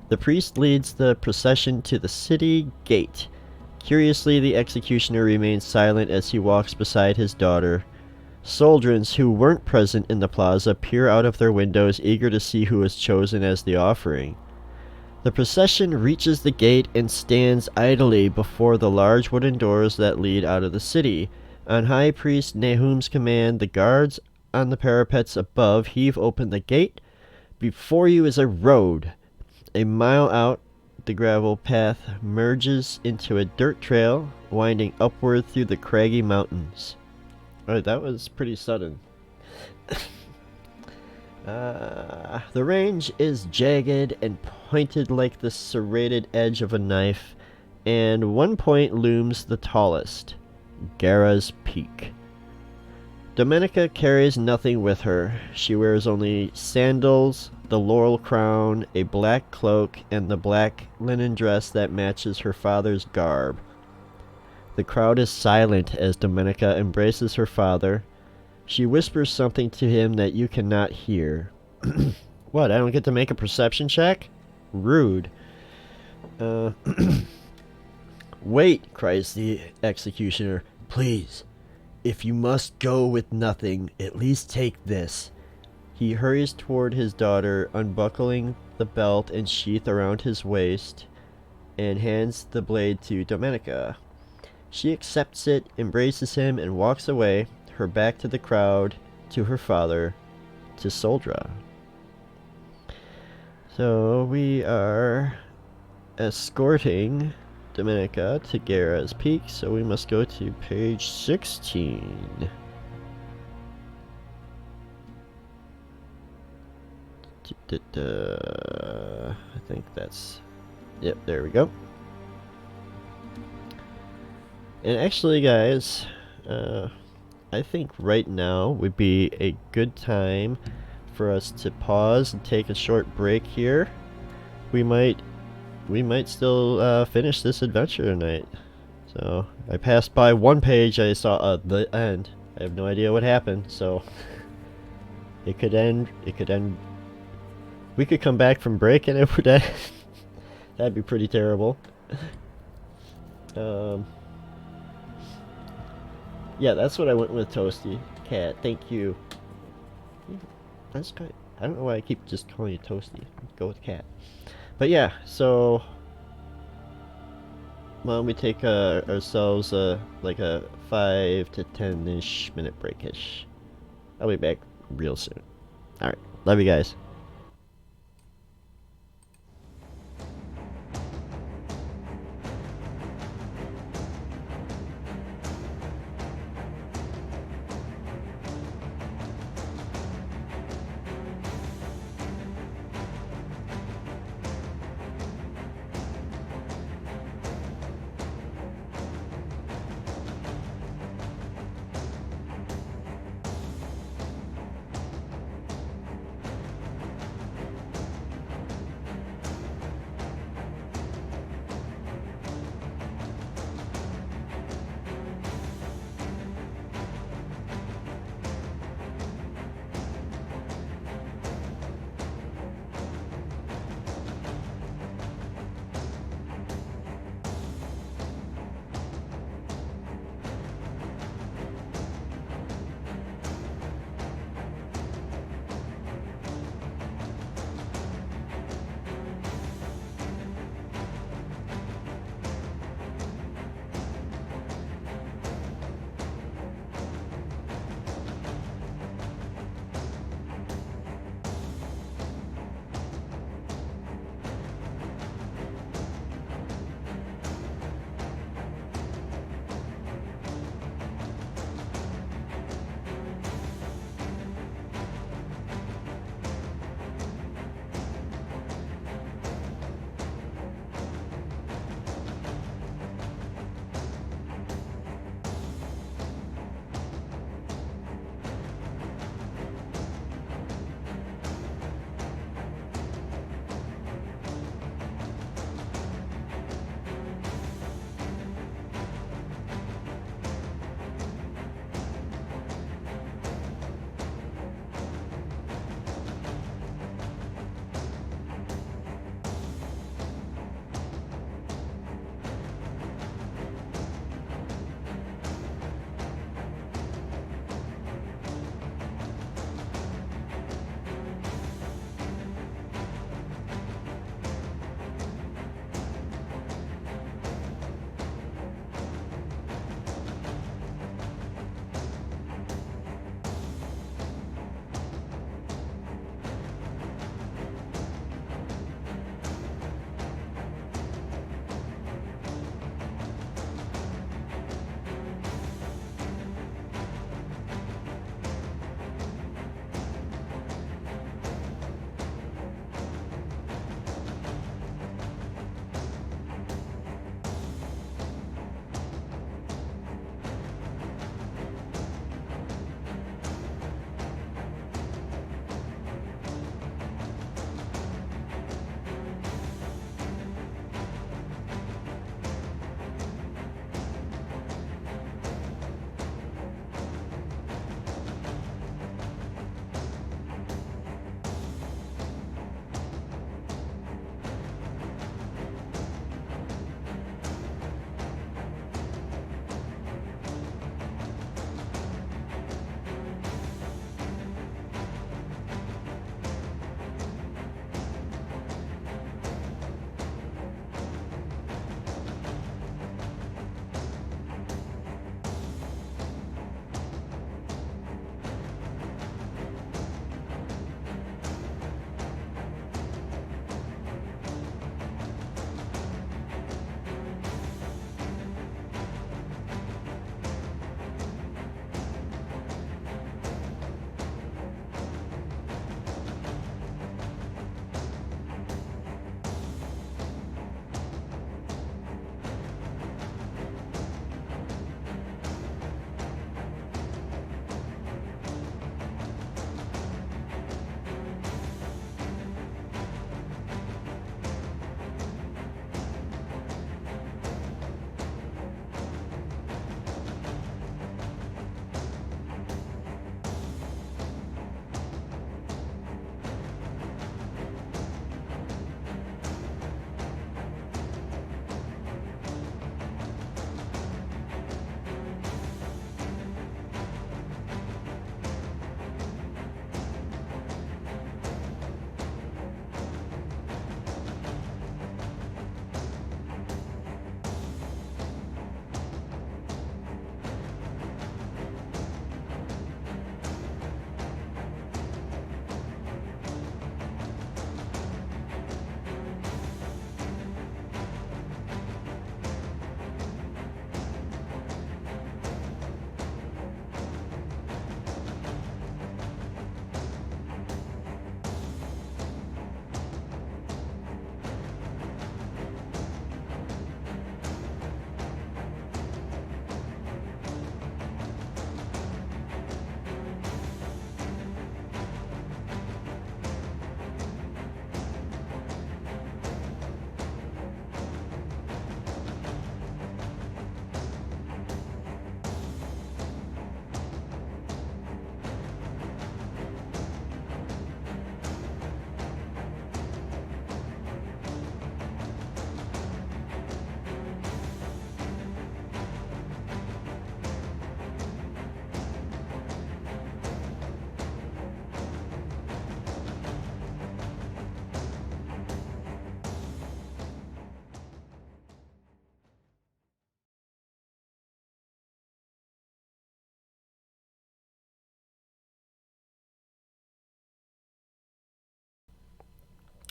The priest leads the procession to the city gate. Curiously, the executioner remains silent as he walks beside his daughter. Soldiers who weren't present in the plaza peer out of their windows, eager to see who was chosen as the offering. The procession reaches the gate and stands idly before the large wooden doors that lead out of the city. On High Priest Nahum's command, the guards on the parapets above heave open the gate. Before you is a road. A mile out, the gravel path merges into a dirt trail, winding upward through the craggy mountains. Alright, that was pretty sudden. The range is jagged and pointed like the serrated edge of a knife, and one point looms the tallest. Gara's Peak. Domenica carries nothing with her. She wears only sandals, the laurel crown, a black cloak, and the black linen dress that matches her father's garb. The crowd is silent as Domenica embraces her father. She whispers something to him that you cannot hear. What, I don't get to make a perception check? Rude. Wait, cries the executioner. Please, if you must go with nothing, at least take this. He hurries toward his daughter, unbuckling the belt and sheath around his waist, and hands the blade to Domenica. She accepts it, embraces him, and walks away, her back to the crowd, to her father, to Soldra. So we are escorting Domenica to Gara's Peak, so we must go to page 16. I think that's... Yep, there we go. And actually, guys, I think right now would be a good time for us to pause and take a short break here. We might still finish this adventure tonight. So I passed by one page, I saw the end. I have no idea what happened, so it could end. We could come back from break and it would end. That'd be pretty terrible. Yeah, that's what I went with, Toasty. Cat, thank you. That's good. I don't know why I keep just calling you Toasty. Go with Cat. But yeah, so why don't we take ourselves like a 5 to 10-ish minute break-ish. I'll be back real soon. Alright, love you guys.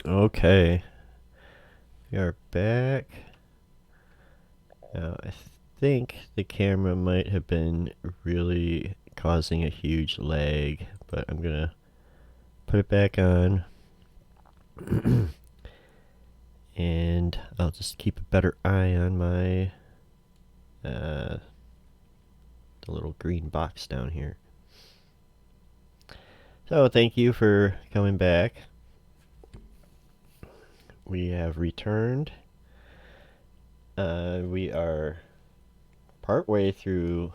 Okay, we are back. Now, I think the camera might have been really causing a huge lag, but I'm gonna put it back on. And I'll just keep a better eye on my the little green box down here. So thank you for coming back. We have returned. We are partway through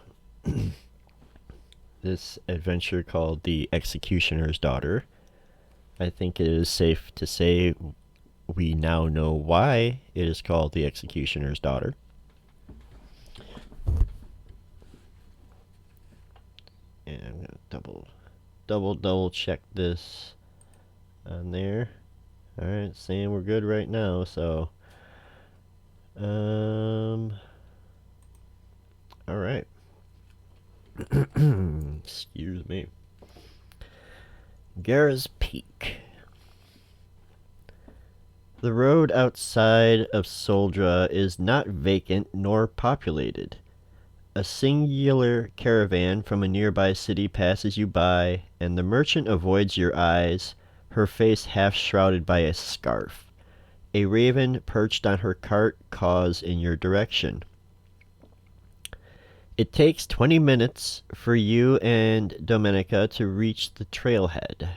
this adventure called The Executioner's Daughter. I think it is safe to say we now know why it is called The Executioner's Daughter. And I'm going to double check this on there. Alright, saying we're good right now, so alright. Excuse me. Gara's Peak. The road outside of Soldra is not vacant nor populated. A singular caravan from a nearby city passes you by, and the merchant avoids your eyes, her face half shrouded by a scarf. A raven perched on her cart caws in your direction. It takes 20 minutes for you and Domenica to reach the trailhead.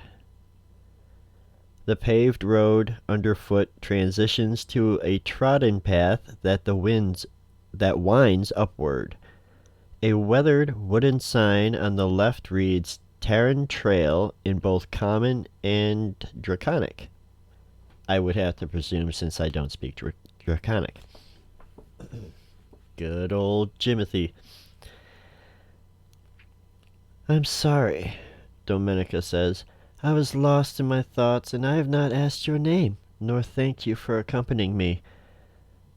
The paved road underfoot transitions to a trodden path that winds upward. A weathered wooden sign on the left reads Terran Trail in both Common and Draconic. I would have to presume since I don't speak Draconic. Good old Jimothy. I'm sorry, Domenica says. I was lost in my thoughts, and I have not asked your name, nor thanked you for accompanying me.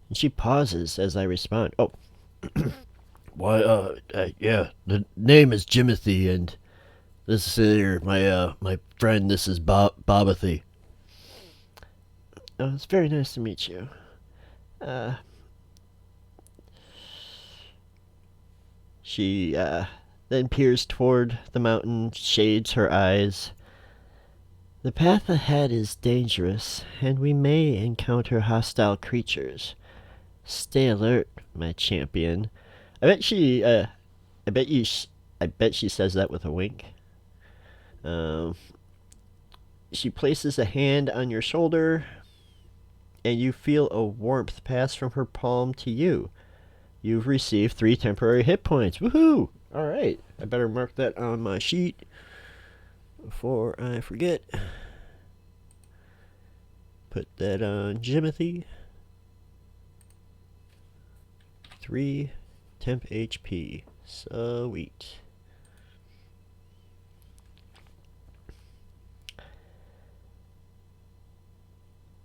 And she pauses as I respond. Oh, why, yeah, the name is Jimothy, and this is here, my friend, this is Bobathy. Oh, it's very nice to meet you. She, then peers toward the mountain, shades her eyes. The path ahead is dangerous, and we may encounter hostile creatures. Stay alert, my champion. I bet she says that with a wink. She places a hand on your shoulder, and you feel a warmth pass from her palm to you. You've received 3 temporary hit points. Woohoo! Alright, I better mark that on my sheet before I forget. Put that on Jimothy. 3 temp HP. Sweet.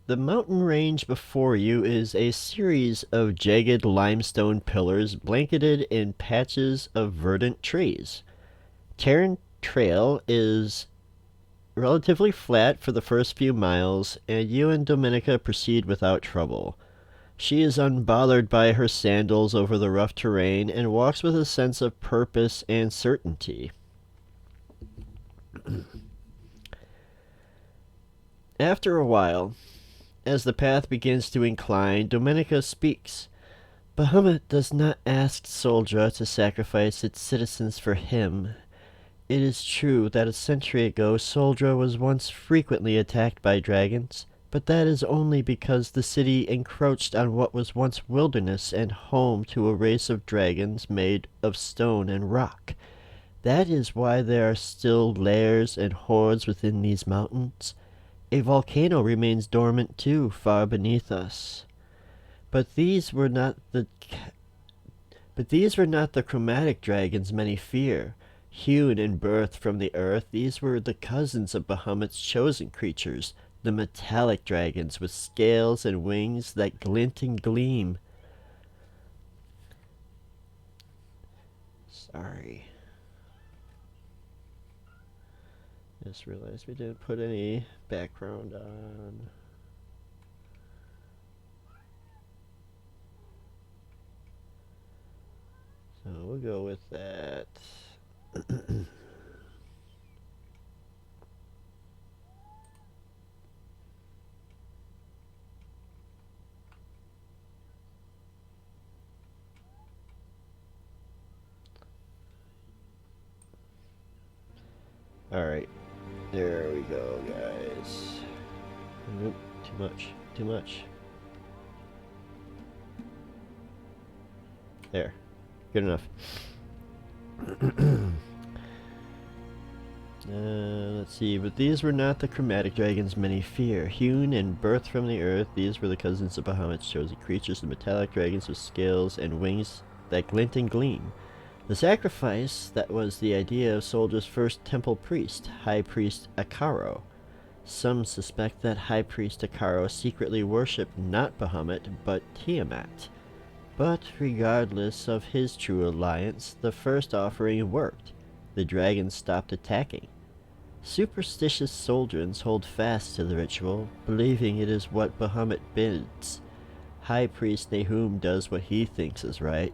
The mountain range before you is a series of jagged limestone pillars blanketed in patches of verdant trees. Terran Trail is relatively flat for the first few miles, and you and Domenica proceed without trouble. She is unbothered by her sandals over the rough terrain and walks with a sense of purpose and certainty. After a while, as the path begins to incline, Domenica speaks. Bahamut does not ask Soldra to sacrifice its citizens for him. It is true that a century ago Soldra was once frequently attacked by dragons, but that is only because the city encroached on what was once wilderness and home to a race of dragons made of stone and rock. That is why there are still lairs and hordes within these mountains. A volcano remains dormant too, far beneath us. But these were not the chromatic dragons many fear. Hewn and birthed from the earth, these were the cousins of Bahamut's chosen creatures, the metallic dragons with scales and wings that glint and gleam. Sorry. Just realized we didn't put any background on. we'll go with that. Alright, there we go, guys. Nope, too much, too much. There, good enough. Let's see, but these were not the chromatic dragons many fear. Hewn and birthed from the earth, these were the cousins of Bahamut's chosen creatures, the metallic dragons with scales and wings that glint and gleam. The sacrifice, that was the idea of Soldier's first temple priest, High Priest Akaro. Some suspect that High Priest Akaro secretly worshipped not Bahamut, but Tiamat. But regardless of his true alliance, the first offering worked. The dragons stopped attacking. Superstitious Soldiers hold fast to the ritual, believing it is what Bahamut bids. High Priest Nahum does what he thinks is right.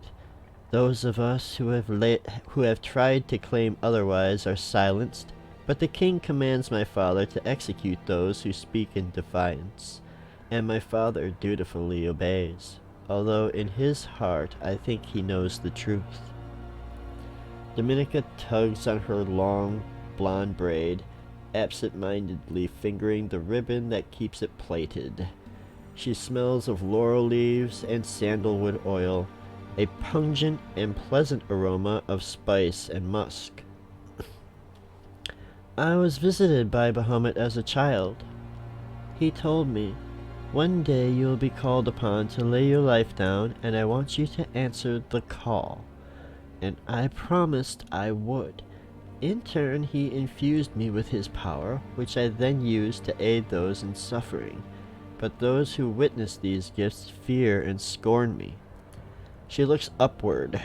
Those of us who have tried to claim otherwise are silenced, but the king commands my father to execute those who speak in defiance, and my father dutifully obeys, although in his heart I think he knows the truth. Dominica tugs on her long, blonde braid, absent-mindedly fingering the ribbon that keeps it plaited. She smells of laurel leaves and sandalwood oil, a pungent and pleasant aroma of spice and musk. I was visited by Bahamut as a child. He told me, "One day you will be called upon to lay your life down, and I want you to answer the call." And I promised I would. In turn, he infused me with his power, which I then used to aid those in suffering. But those who witness these gifts fear and scorn me. She looks upward,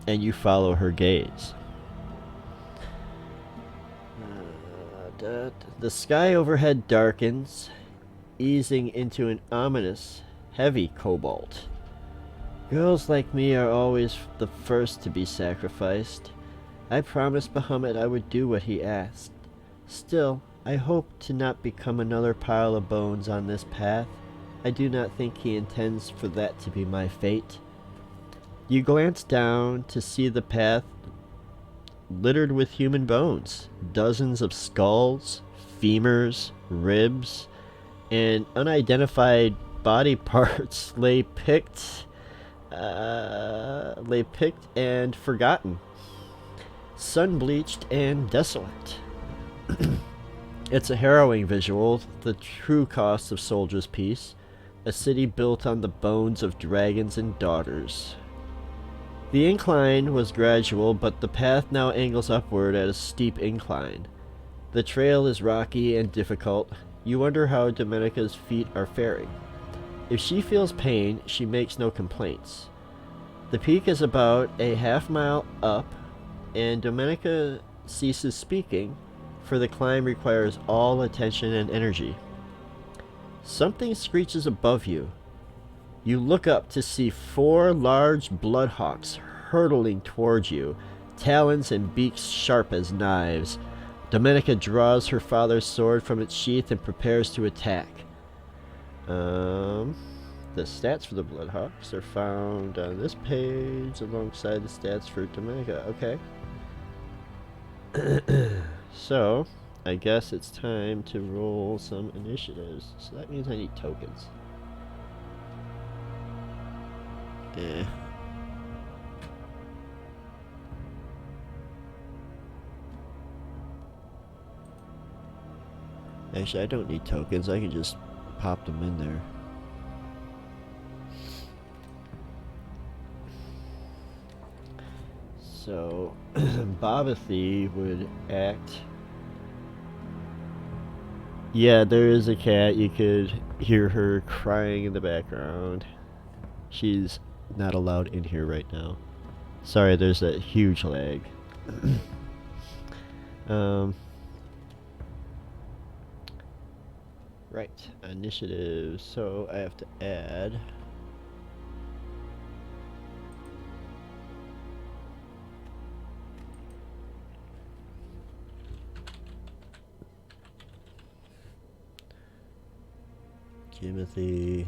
and you follow her gaze. The sky overhead darkens, easing into an ominous, heavy cobalt. Girls like me are always the first to be sacrificed. I promised Bahamut I would do what he asked. Still, I hope to not become another pile of bones on this path. I do not think he intends for that to be my fate. You glance down to see the path littered with human bones. Dozens of skulls, femurs, ribs, and unidentified body parts lay picked and forgotten, sun-bleached and desolate. It's a harrowing visual, the true cost of Soldier's Peace, a city built on the bones of dragons and daughters. The incline was gradual, but the path now angles upward at a steep incline. The trail is rocky and difficult. You wonder how Domenica's feet are faring. If she feels pain, she makes no complaints. The peak is about a half-mile up, and Domenica ceases speaking, for the climb requires all attention and energy. Something screeches above you. You look up to see 4 large bloodhawks hurtling towards you, talons and beaks sharp as knives. Domenica draws her father's sword from its sheath and prepares to attack. The stats for the bloodhawks are found on this page alongside the stats for Domenica. Okay. So, I guess it's time to roll some initiatives. So that means I need tokens. Actually, I don't need tokens. I can just pop them in there. So, Babathy would act. Yeah, there is a cat. You could hear her crying in the background. She's not allowed in here right now. Sorry, there's a huge lag. Right, initiative. So I have to add Jimothy.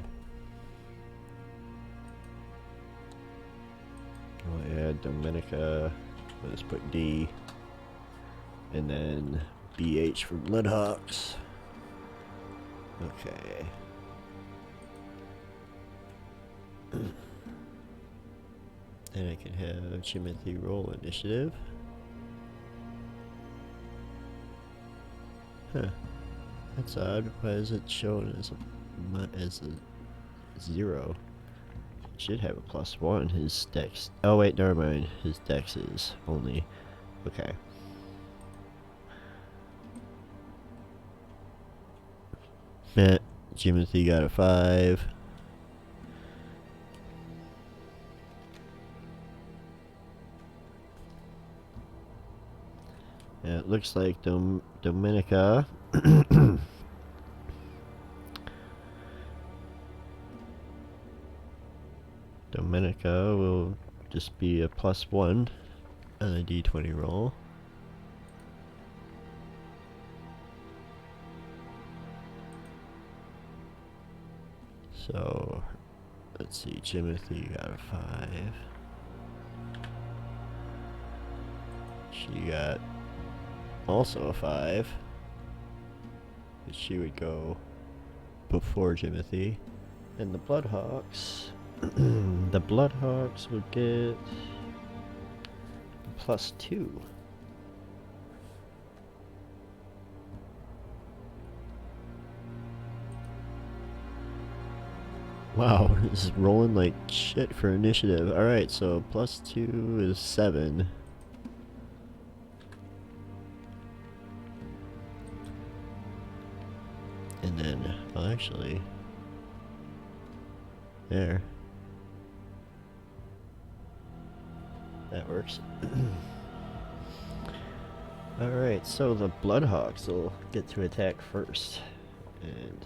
Oh yeah, Dominica. Let's put D. And then BH for Bloodhawks. Okay. Then I can have Jimothy roll initiative. Huh. That's odd. Why is it shown as a 0? It should have a +1. His dex. Oh wait, never mind. His dex is only. Okay. Matt, Jimothy got a 5. Yeah, it looks like Dominica. Dominica will just be a +1 on a d20 roll. So, let's see, Jimothy got a 5. She got also a 5. But she would go before Jimothy. And the Bloodhawks, the Bloodhawks would get +2. Wow, this is rolling like shit for initiative. Alright, so +2 is 7. And then, well actually, there. That works. Alright, so the Bloodhawks will get to attack first. And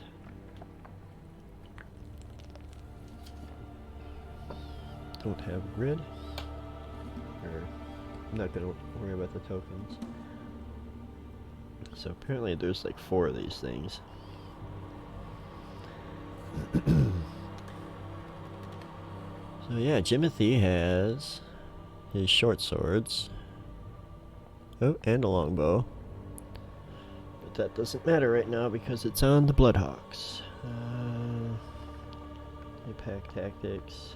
don't have grid. Or I'm not gonna worry about the tokens. So apparently there's like 4 of these things. So yeah, Jimothy has his short swords. Oh, and a longbow. But that doesn't matter right now because it's on the Bloodhawks. Pack tactics.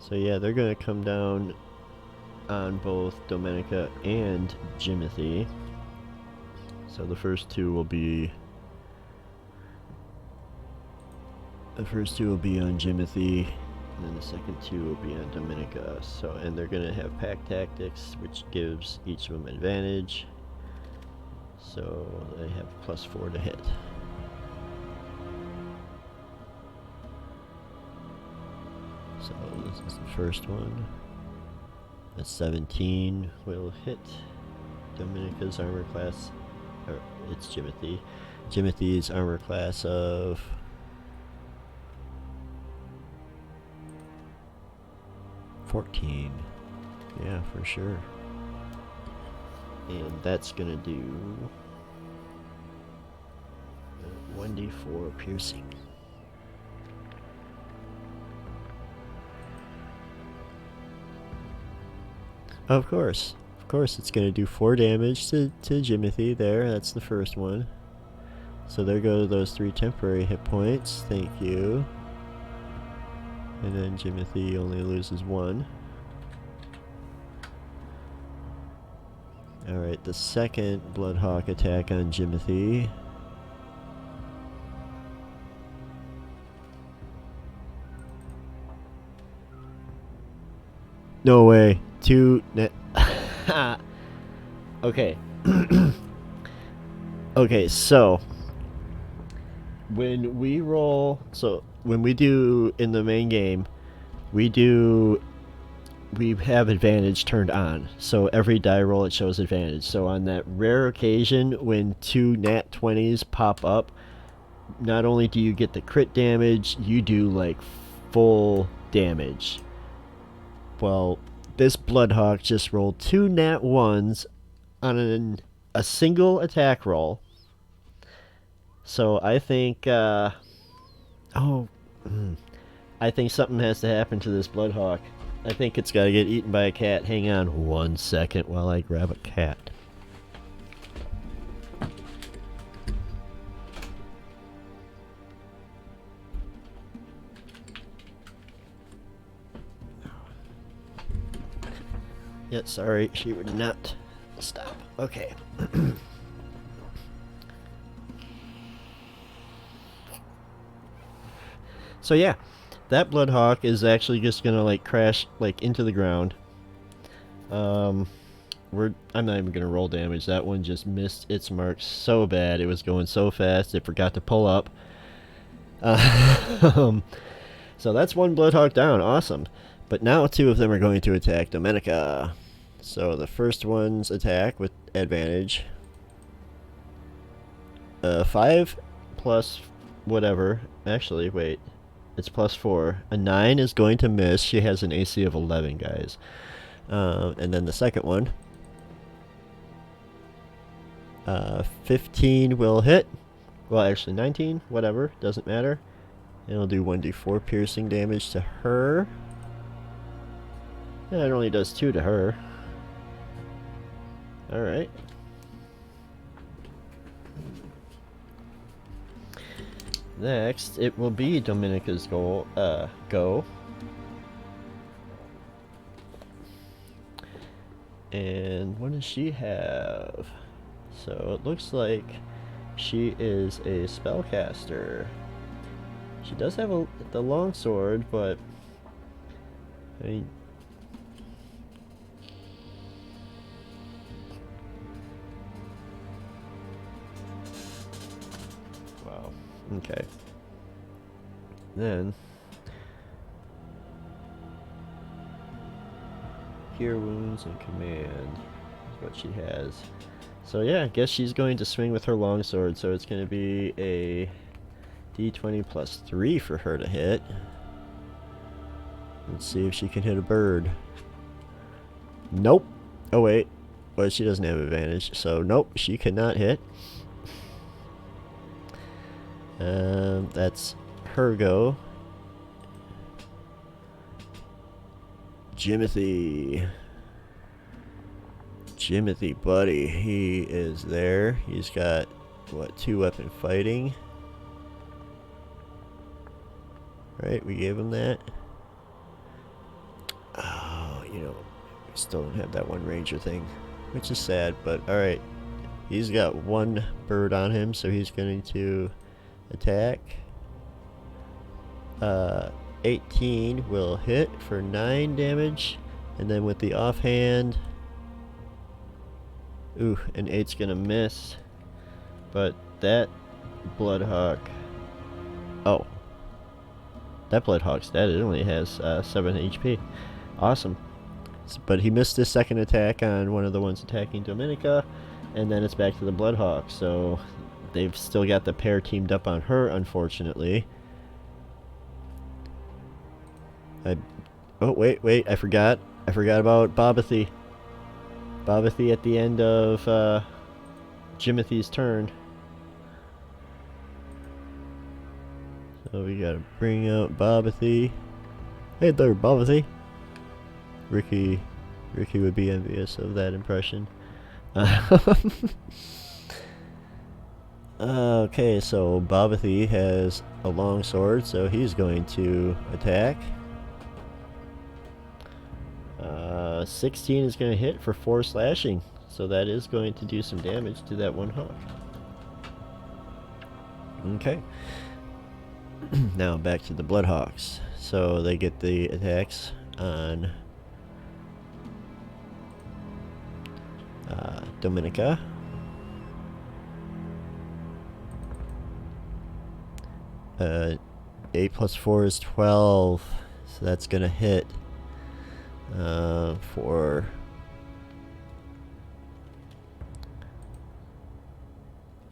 So yeah, they're gonna come down on both Dominica and Jimothy. So the first two will be on Jimothy, and then the second two will be on Dominica. So, and they're gonna have pack tactics, which gives each of them advantage. So they have +4 to hit. So this is the first one. That's 17 will hit Dominica's armor class, or it's Jimothy. Jimothy's armor class of 14. Yeah, for sure. And that's gonna do 1d4 piercing. Of course, it's gonna do 4 damage to Jimothy there. That's the first one. So there go those 3 temporary hit points. Thank you. And then Jimothy only loses 1. Alright, the second Bloodhawk attack on Jimothy. No way. 2 net. Okay. Okay, so when we roll, when we do in the main game, we have advantage turned on. So every die roll it shows advantage. So on that rare occasion when 2 nat 20s pop up, not only do you get the crit damage, you do like full damage. Well, this Bloodhawk just rolled 2 nat 1s on a single attack roll. So I think, oh, I think something has to happen to this Bloodhawk. I think it's got to get eaten by a cat. Hang on 1 second while I grab a cat. Yeah, sorry, she would not stop. Okay. So yeah, that Bloodhawk is actually just gonna like crash like into the ground. I'm not even gonna roll damage. That one just missed its mark so bad. It was going so fast it forgot to pull up. So that's one Bloodhawk down. Awesome. But now two of them are going to attack Domenica. So the first one's attack with advantage. 5 plus whatever. Actually, wait. It's plus 4. A 9 is going to miss. She has an AC of 11, guys. And then the second one. 15 will hit. Well, actually 19. Whatever. Doesn't matter. And it'll do 1d4 piercing damage to her. And it only does 2 to her. Alright. Next, it will be Dominica's go. And what does she have? So it looks like she is a spellcaster. She does have the longsword, but I mean, wow. Okay. Then Cure Wounds and Command is what she has. So yeah, I guess she's going to swing with her longsword, so it's going to be a d20 plus 3 for her to hit. Let's see if she can hit a bird. Nope. Oh wait. Well, she doesn't have advantage, so nope, she cannot hit. That's her go. Jimothy, buddy, he is there. He's got, what, 2-weapon fighting? Right, we gave him that. Oh, we still don't have that one ranger thing, which is sad, but alright. He's got 1 bird on him, so he's going to attack. 18 will hit for 9 damage, and then with the offhand, ooh, an 8's gonna miss. But that Bloodhawk, oh, that Bloodhawk's dead. It only has 7 HP. Awesome. But he missed his second attack on one of the ones attacking Dominica, and then it's back to the Bloodhawk. So they've still got the pair teamed up on her, unfortunately. Oh, wait, I forgot about Bobathy. Bobathy at the end of Jimothy's turn. So we gotta bring out Bobathy. Hey there, Bobathy. Ricky would be envious of that impression. Okay, so Bobathy has a long sword, so he's going to attack. 16 is going to hit for 4 slashing, so that is going to do some damage to that one hawk. Okay. Now back to the Bloodhawks. So they get the attacks on Dominica. Uh, 8 plus 4 is 12, so that's going to hit for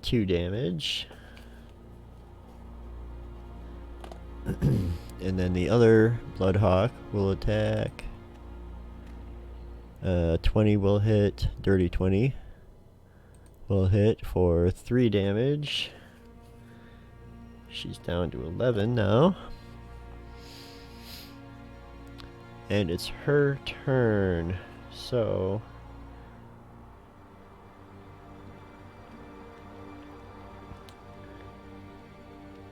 2 damage. And then the other Bloodhawk will attack. 20 will hit. Dirty 20 will hit for 3 damage. She's down to 11 now. And it's her turn. So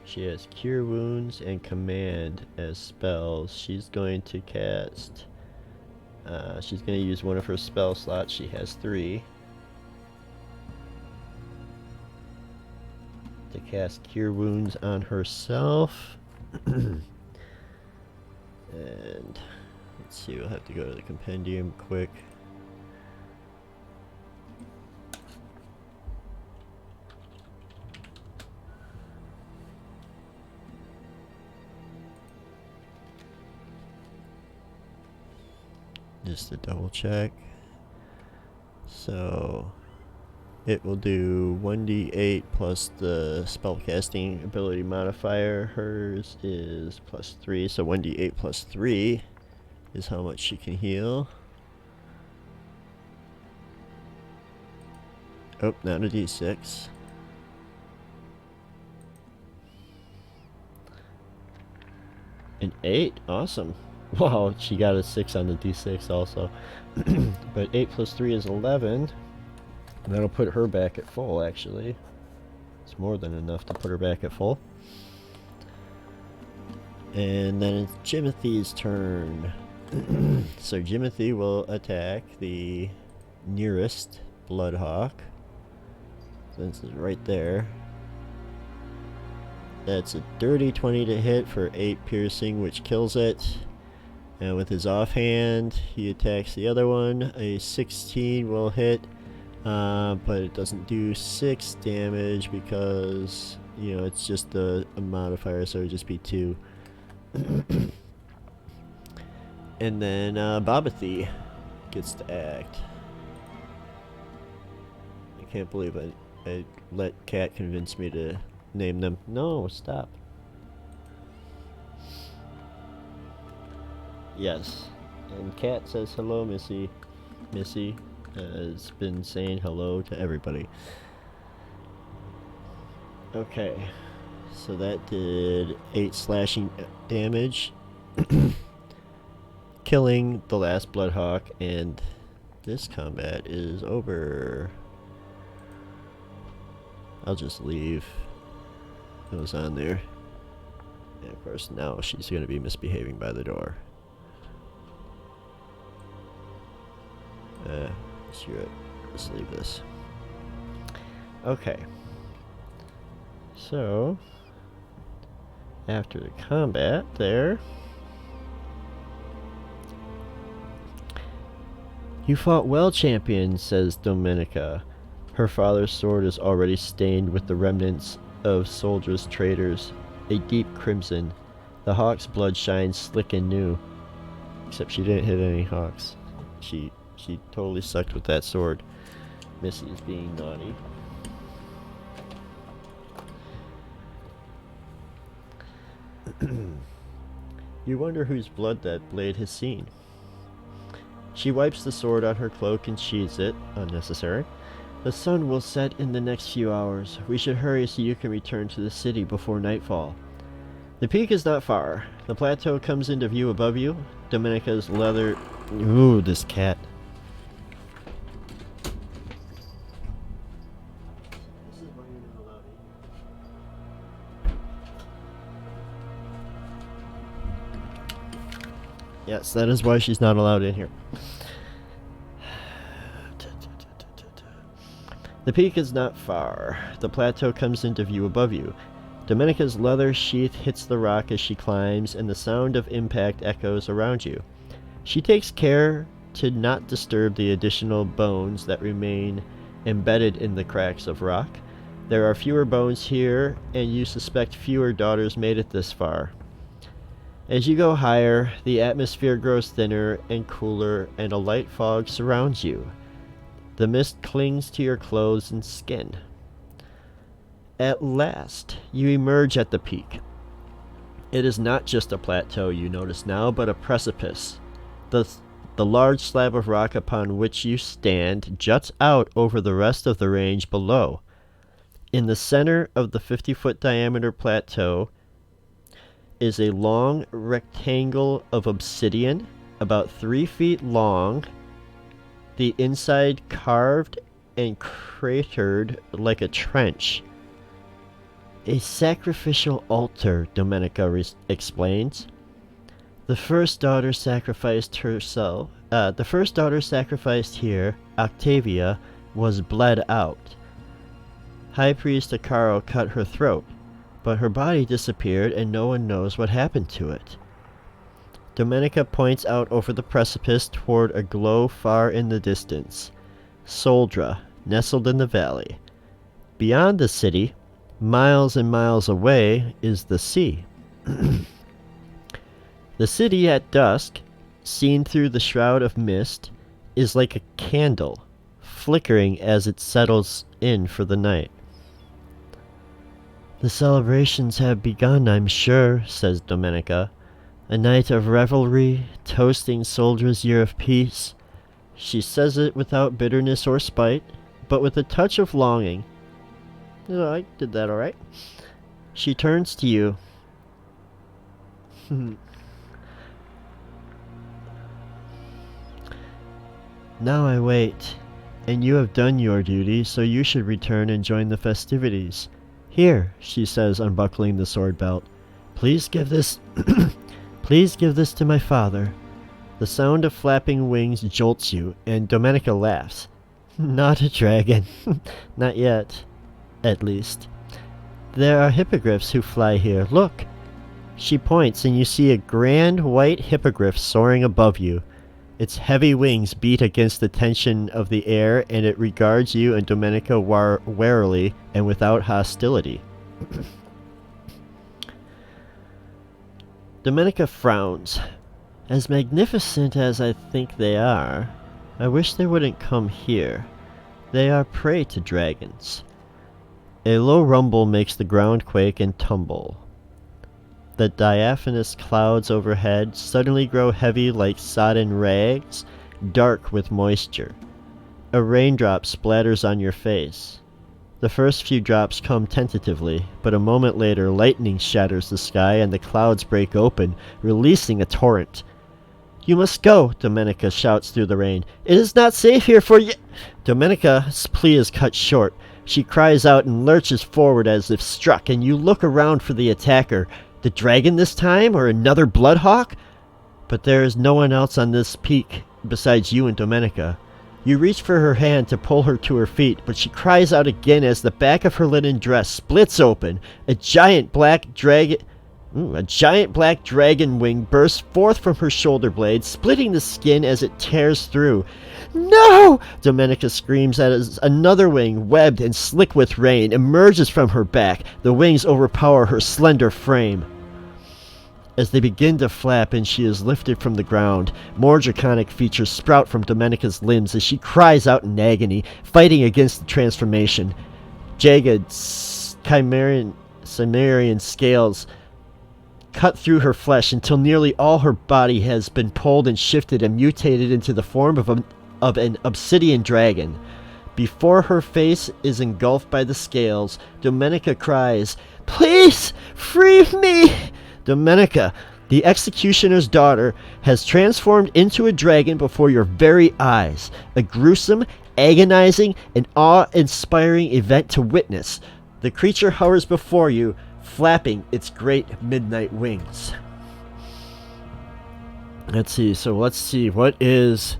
she has Cure Wounds and Command as spells. She's going to cast... she's going to use one of her spell slots. She has 3. To cast Cure Wounds on herself. And let's see, we'll have to go to the compendium quick. Just to double check. So it will do 1d8 plus the spellcasting ability modifier. Hers is plus 3, so 1d8 plus 3 is how much she can heal. Oh, not a d6. An 8, awesome. Wow, she got a 6 on the d6 also. But 8 plus 3 is 11. And that'll put her back at full, actually. It's more than enough to put her back at full. And then it's Jimothy's turn. So Jimothy will attack the nearest Bloodhawk. This is right there. That's a dirty 20 to hit for 8 piercing, which kills it. And with his offhand, he attacks the other one. A 16 will hit, but it doesn't do 6 damage because, you know, it's just a modifier, so it would just be 2. And then Babathy gets to act. I can't believe I let Cat convince me to name them. No, stop. Yes. And Cat says hello, Missy. Missy has been saying hello to everybody. Okay. So that did 8 slashing damage. Killing the last Bloodhawk, and this combat is over. I'll just leave those on there. And of course now she's going to be misbehaving by the door. Screw it. Let's leave this. Okay. So, after the combat there, "You fought well, champion," says Dominica. Her father's sword is already stained with the remnants of soldiers' traitors, a deep crimson. The hawk's blood shines slick and new. Except she didn't hit any hawks. She totally sucked with that sword. Missy is being naughty. You wonder whose blood that blade has seen. She wipes the sword on her cloak and sheathes it. Unnecessary. The sun will set in the next few hours. We should hurry so you can return to the city before nightfall. The peak is not far. The plateau comes into view above you. Dominica's leather... Ooh, this cat. Yes, that is why she's not allowed in here. The peak is not far. The plateau comes into view above you. Dominica's leather sheath hits the rock as she climbs, and the sound of impact echoes around you. She takes care to not disturb the additional bones that remain embedded in the cracks of rock. There are fewer bones here, and you suspect fewer daughters made it this far. As you go higher, the atmosphere grows thinner and cooler, and a light fog surrounds you. The mist clings to your clothes and skin. At last, you emerge at the peak. It is not just a plateau you notice now, but a precipice. The large slab of rock upon which you stand juts out over the rest of the range below. In the center of the 50-foot diameter plateau is a long rectangle of obsidian, about 3 feet long, the inside carved and cratered like a trench. A sacrificial altar, Domenica explains. The first daughter sacrificed here, Octavia, was bled out. High Priest Akaro cut her throat, but her body disappeared and no one knows what happened to it. Domenica points out over the precipice toward a glow far in the distance. Soldra, nestled in the valley. Beyond the city, miles and miles away, is the sea. The city at dusk, seen through the shroud of mist, is like a candle, flickering as it settles in for the night. The celebrations have begun, I'm sure, says Domenica. A night of revelry, toasting Soldra's year of peace. She says it without bitterness or spite, but with a touch of longing. Oh, I did that all right. She turns to you. Now I wait, and you have done your duty, so you should return and join the festivities. Here, she says, unbuckling the sword belt. Please give this to my father. The sound of flapping wings jolts you, and Domenica laughs. Not a dragon. Not yet. At least. There are hippogriffs who fly here. Look! She points, and you see a grand white hippogriff soaring above you. Its heavy wings beat against the tension of the air, and it regards you and Domenica warily and without hostility. Domenica frowns. As magnificent as I think they are, I wish they wouldn't come here. They are prey to dragons. A low rumble makes the ground quake and tumble. The diaphanous clouds overhead suddenly grow heavy like sodden rags, dark with moisture. A raindrop splatters on your face. The first few drops come tentatively, but a moment later lightning shatters the sky and the clouds break open, releasing a torrent. You must go, Domenica shouts through the rain. It is not safe here for you. Domenica's plea is cut short. She cries out and lurches forward as if struck, and you look around for the attacker. The dragon this time, or another bloodhawk? But there is no one else on this peak besides you and Domenica. You reach for her hand to pull her to her feet, but she cries out again as the back of her linen dress splits open. A giant black dragon wing bursts forth from her shoulder blade, splitting the skin as it tears through. No! Domenica screams as another wing, webbed and slick with rain, emerges from her back. The wings overpower her slender frame. As they begin to flap and she is lifted from the ground, more draconic features sprout from Domenica's limbs as she cries out in agony, fighting against the transformation. Jagged, Cimmerian scales cut through her flesh until nearly all her body has been pulled and shifted and mutated into the form of an obsidian dragon. Before her face is engulfed by the scales, Domenica cries, "Please, free me!" Domenica, the executioner's daughter, has transformed into a dragon before your very eyes. A gruesome, agonizing, and awe-inspiring event to witness. The creature hovers before you, flapping its great midnight wings. Let's see, what is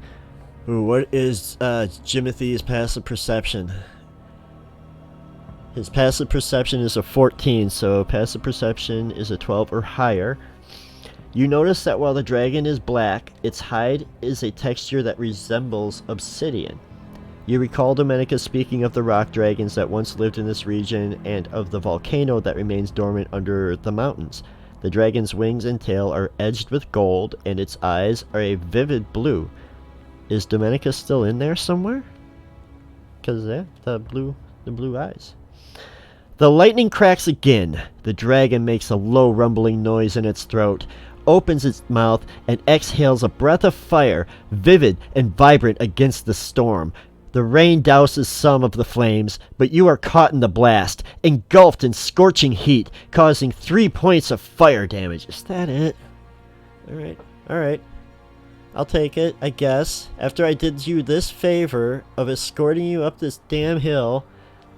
Jimothy's passive perception? His passive perception is a 14, so passive perception is a 12 or higher. You notice that while the dragon is black, its hide is a texture that resembles obsidian. You recall Domenica speaking of the rock dragons that once lived in this region and of the volcano that remains dormant under the mountains. The dragon's wings and tail are edged with gold, and its eyes are a vivid blue. Is Domenica still in there somewhere? Because the blue eyes. The lightning cracks again. The dragon makes a low rumbling noise in its throat, opens its mouth, and exhales a breath of fire, vivid and vibrant against the storm. The rain douses some of the flames, but you are caught in the blast, engulfed in scorching heat, causing 3 points of fire damage. Is that it? Alright. I'll take it, I guess. After I did you this favor of escorting you up this damn hill.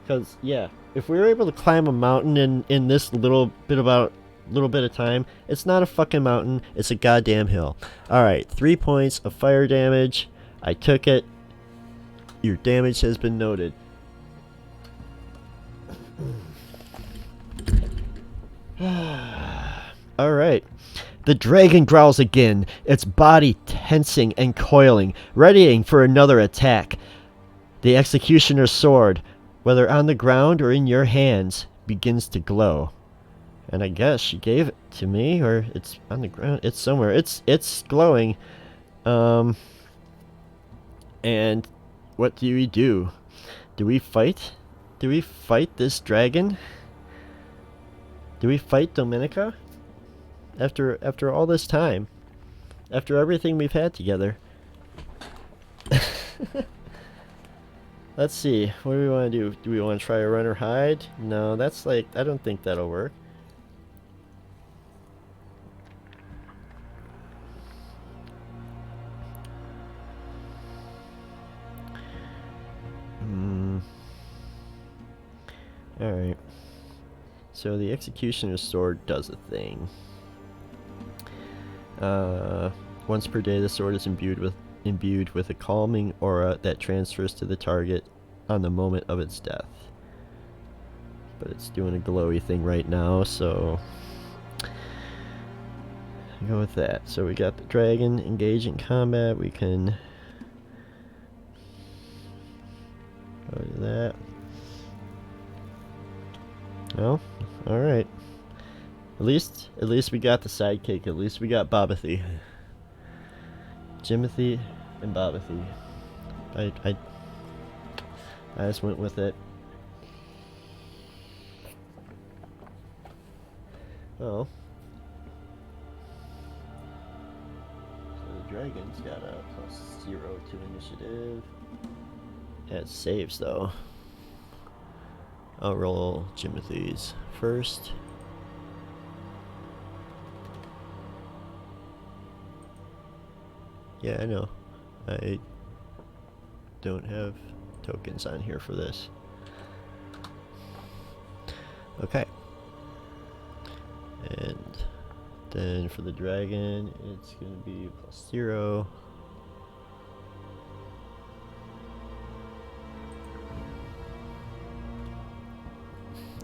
Because, yeah, if we were able to climb a mountain in this little bit of time, it's not a fucking mountain, it's a goddamn hill. Alright, 3 points of fire damage. I took it. Your damage has been noted. Alright. The dragon growls again, its body tensing and coiling, readying for another attack. The executioner's sword, whether on the ground or in your hands, begins to glow. And I guess she gave it to me, or it's on the ground. It's somewhere. It's glowing. And what do we do? Do we fight? Do we fight this dragon? Do we fight Dominica? After all this time, after everything we've had together. Let's see. What do we want to do? Do we want to try a run or hide? No, that's like, I don't think that'll work. Alright. So the executioner's sword does a thing. Once per day, the sword is imbued with a calming aura that transfers to the target on the moment of its death. But it's doing a glowy thing right now, so I'll go with that. So we got the dragon engage in combat. We can go to that. Oh, all right. At least we got the sidekick. At least we got Bobathy. Jimothy and Bobathy. I just went with it. Oh. So the dragon's got a +0 to initiative. Yeah, it saves though. I'll roll Jimothy's first. Yeah, I know. I don't have tokens on here for this. Okay. And then for the dragon, it's going to be +0.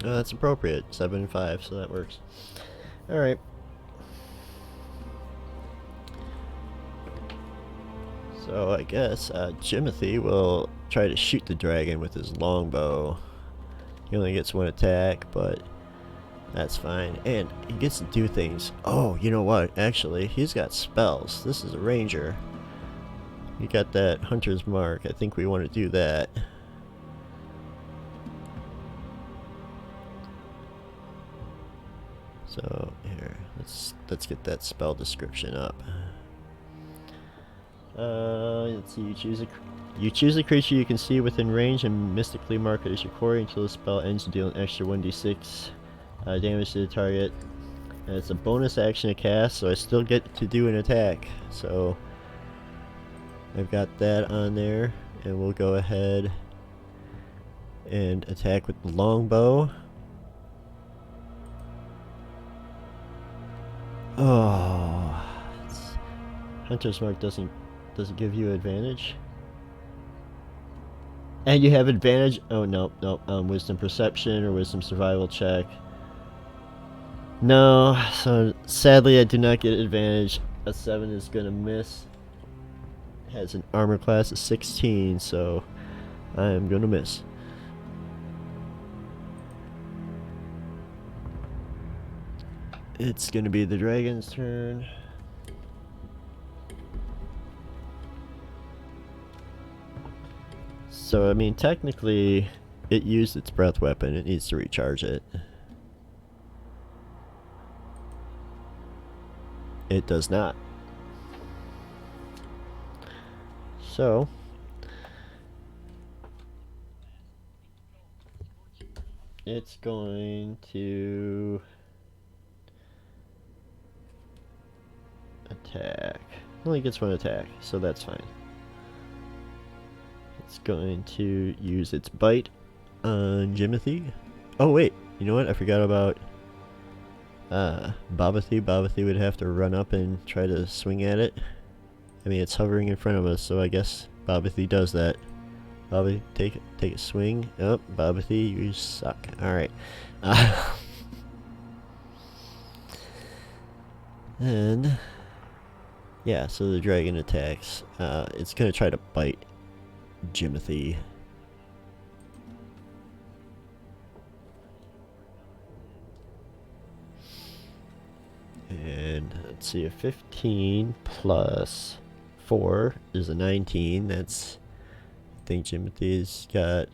Oh, that's appropriate. 7 and 5, so that works. Alright. So I guess Jimothy will try to shoot the dragon with his longbow. He only gets 1 attack, but that's fine. And he gets to do things. Oh, you know what? Actually, he's got spells. This is a ranger. He got that hunter's mark. I think we want to do that. So here, let's get that spell description up. Let's see. You choose a creature you can see within range and mystically mark it as your quarry until the spell ends. You deal an extra 1d6 damage to the target. And it's a bonus action to cast, so I still get to do an attack. So I've got that on there, and we'll go ahead and attack with the longbow. Oh, Hunter's Mark doesn't give you advantage. And you have advantage. Oh nope. Wisdom Perception or Wisdom Survival check. No, so sadly I do not get advantage. A 7 is gonna miss. Has an armor class of 16, so I am gonna miss. It's gonna be the dragon's turn. So, I mean, technically, it used its breath weapon. It needs to recharge it. It does not. it's going to attack. Only gets one attack, so that's fine. It's going to use its bite on Jimothy. Oh wait, you know what? I forgot about Babathy. Babathy would have to run up and try to swing at it. I mean, it's hovering in front of us, so I guess Babathy does that. Babathy, take a swing. Oh, Babathy, you suck. Alright. And yeah, so the dragon attacks. It's gonna try to bite Jimothy. And let's see, a 15 plus 4 is a 19. That's, I think Jimothy's got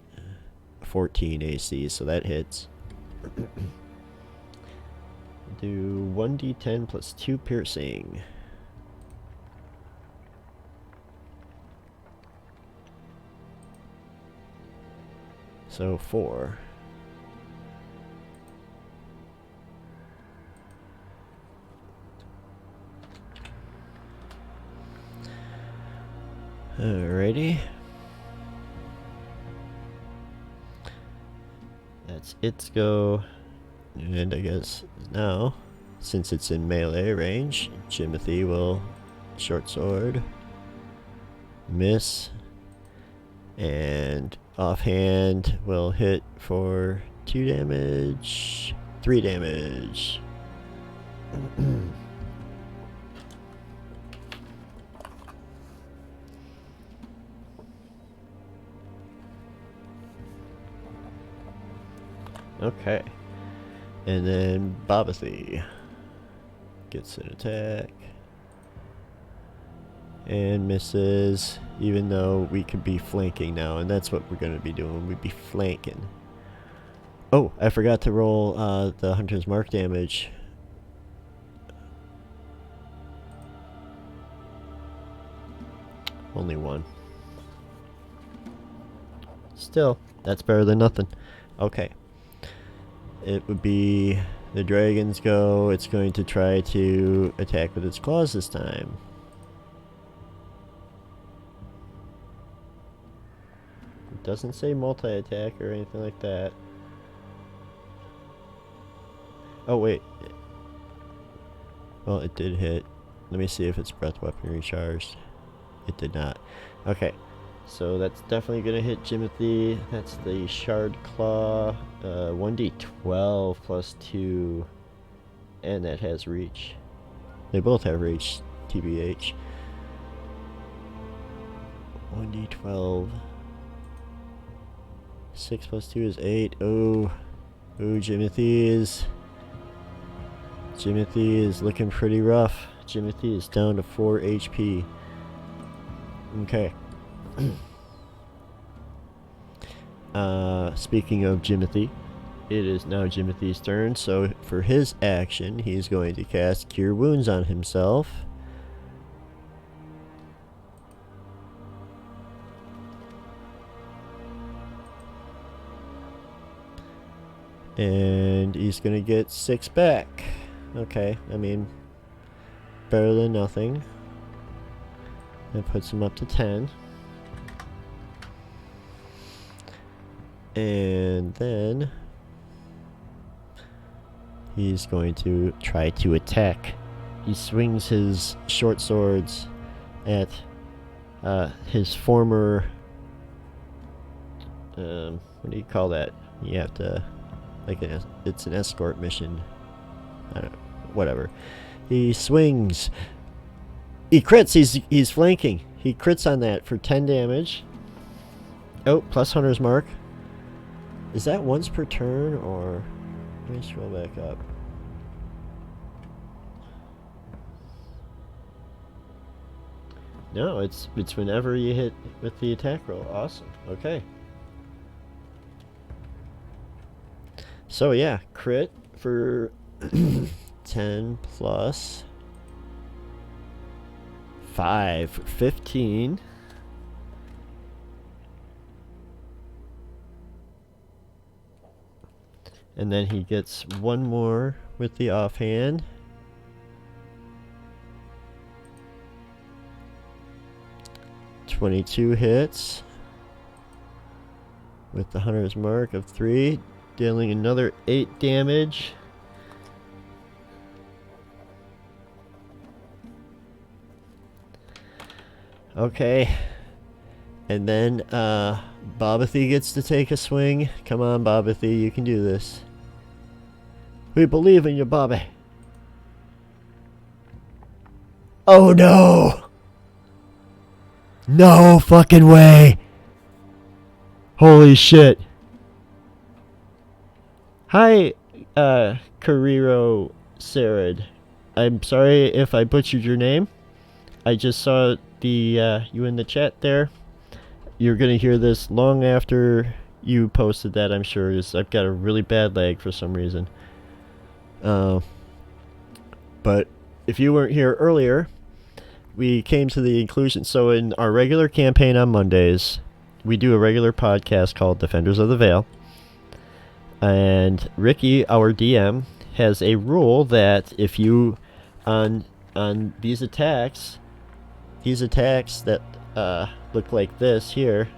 14 AC, so that hits. Do 1d10 plus 2 piercing. So 4. Alrighty. That's its go. And I guess now, since it's in melee range, Jimothy will short sword, miss, and offhand will hit for 2 damage, 3 damage. Okay. And then Babathy gets an attack. And misses, even though we could be flanking now, and that's what we're going to be doing. We'd be flanking. Oh, I forgot to roll the Hunter's Mark damage. Only 1. Still, that's better than nothing. Okay. It would be the dragon's go. It's going to try to attack with its claws this time. It doesn't say multi-attack or anything like that. Oh wait. Well, it did hit. Let me see if its breath weapon recharged. It did not. Okay. So that's definitely going to hit Jimothy. That's the Shard Claw. 1d12 plus 2. And that has reach. They both have reach, TBH. 1d12. 6 plus 2 is 8. Oh. Oh, Jimothy is looking pretty rough. Jimothy is down to 4 HP. Okay. Speaking of Jimothy, it is now Jimothy's turn, so for his action, he's going to cast Cure Wounds on himself. And he's going to get 6 back. Okay, I mean, better than nothing. That puts him up to 10. And then he's going to try to attack. He swings his short swords at his former... what do you call that? You have to... like it's an escort mission. I don't know, whatever. He swings. He crits. He's flanking. He crits on that for 10 damage. Oh, plus Hunter's Mark. Is that once per turn, or... let me scroll back up. No, it's whenever you hit with the attack roll. Awesome. Okay. So yeah, crit for 10 plus 5 for 15. And then he gets one more with the offhand. .22 hits with the hunter's mark of 3, dealing another 8 damage. Okay. And then Bobathy gets to take a swing. Come on, Bobathy, you can do this. We believe in you, Bobby. Oh no! No fucking way! Holy shit. Hi, Carrero Sarad. I'm sorry if I butchered your name. I just saw the you in the chat there. You're gonna hear this long after you posted that, I'm sure. I've got a really bad lag for some reason. But if you weren't here earlier, we came to the conclusion. So in our regular campaign on Mondays, we do a regular podcast called Defenders of the Veil. And Ricky, our DM, has a rule that if you, on these attacks that look like this here,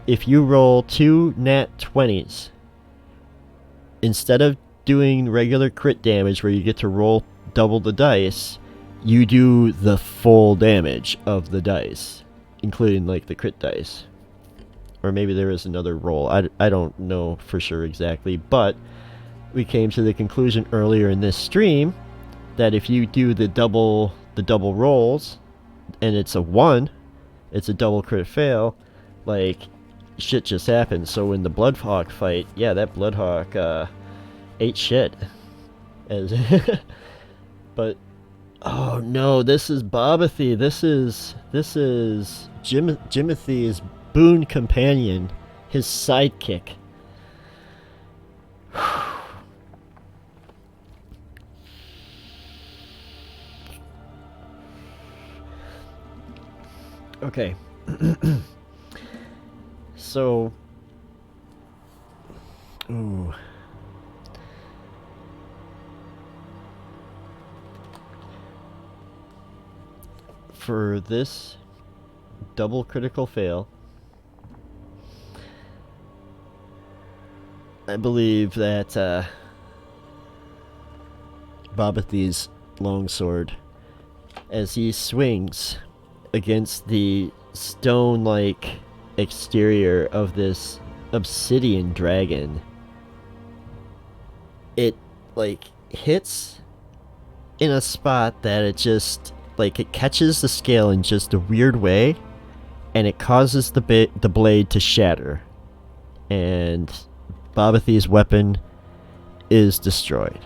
if you roll 2 nat 20s, instead of doing regular crit damage where you get to roll double the dice, you do the full damage of the dice, including like the crit dice. Or maybe there is another roll. I don't know for sure exactly, but we came to the conclusion earlier in this stream that if you do the double rolls and it's a 1, it's a double crit fail, like shit just happened. So in the Bloodhawk fight, yeah, that Bloodhawk ate shit. But oh no, this is Bobathy. This is Jimothy's boon companion, his sidekick. Okay. So ooh. For this double critical fail, I believe that Bobathy's longsword, as he swings against the stone-like exterior of this obsidian dragon, it like hits in a spot that it just like it catches the scale in just a weird way, and it causes the blade to shatter, and Bobathy's weapon is destroyed.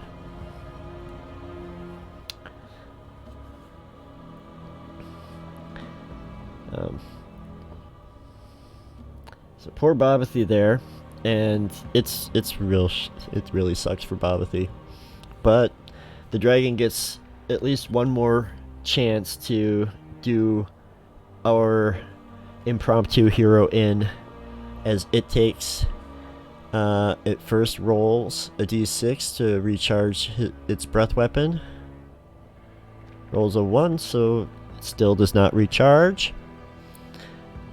So poor Bobathy there, and it really sucks for Bobathy, but the dragon gets at least one more chance to do our impromptu hero in, as it takes it first rolls a d6 to recharge its breath weapon, rolls a 1, so it still does not recharge.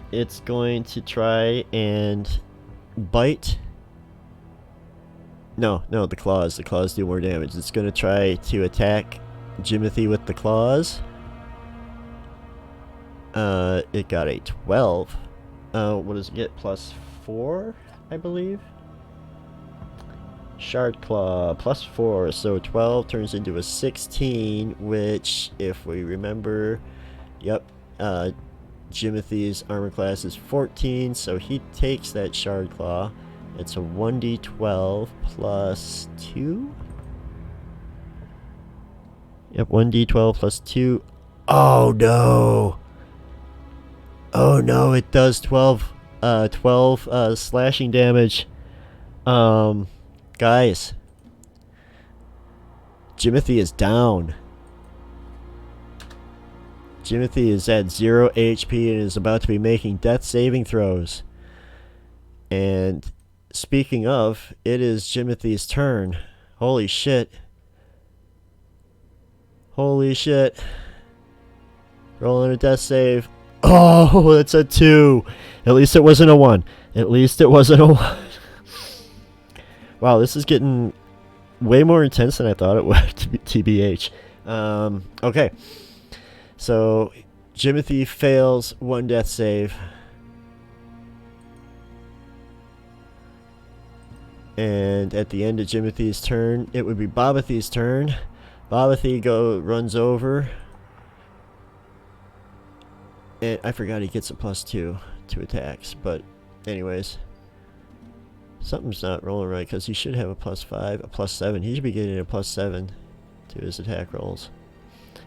It's going to try and bite. No, the claws do more damage. It's going to try to attack Jimothy with the claws. It got a 12. What does it get? +4, I believe. Shard Claw, +4, so 12 turns into a 16, which, if we remember, yep, Jimothy's armor class is 14, so he takes that Shard Claw. It's a 1d12 plus 2? Yep, 1d12 plus 2. Oh no! Oh no, it does 12 slashing damage. Guys, Jimothy is down. Jimothy is at 0 HP and is about to be making death saving throws. And speaking of, it is Jimothy's turn. Holy shit. Holy shit. Rolling a death save. Oh, that's a 2. At least it wasn't a 1. At least it wasn't a 1. Wow, this is getting way more intense than I thought it would, TBH. Okay. So, Jimothy fails 1 death save. And at the end of Jimothy's turn, it would be Bobathy's turn. Bobathy runs over. And I forgot he gets a +2 to attacks. But anyways. Something's not rolling right because he should have a +5, a +7. He should be getting a +7 to his attack rolls.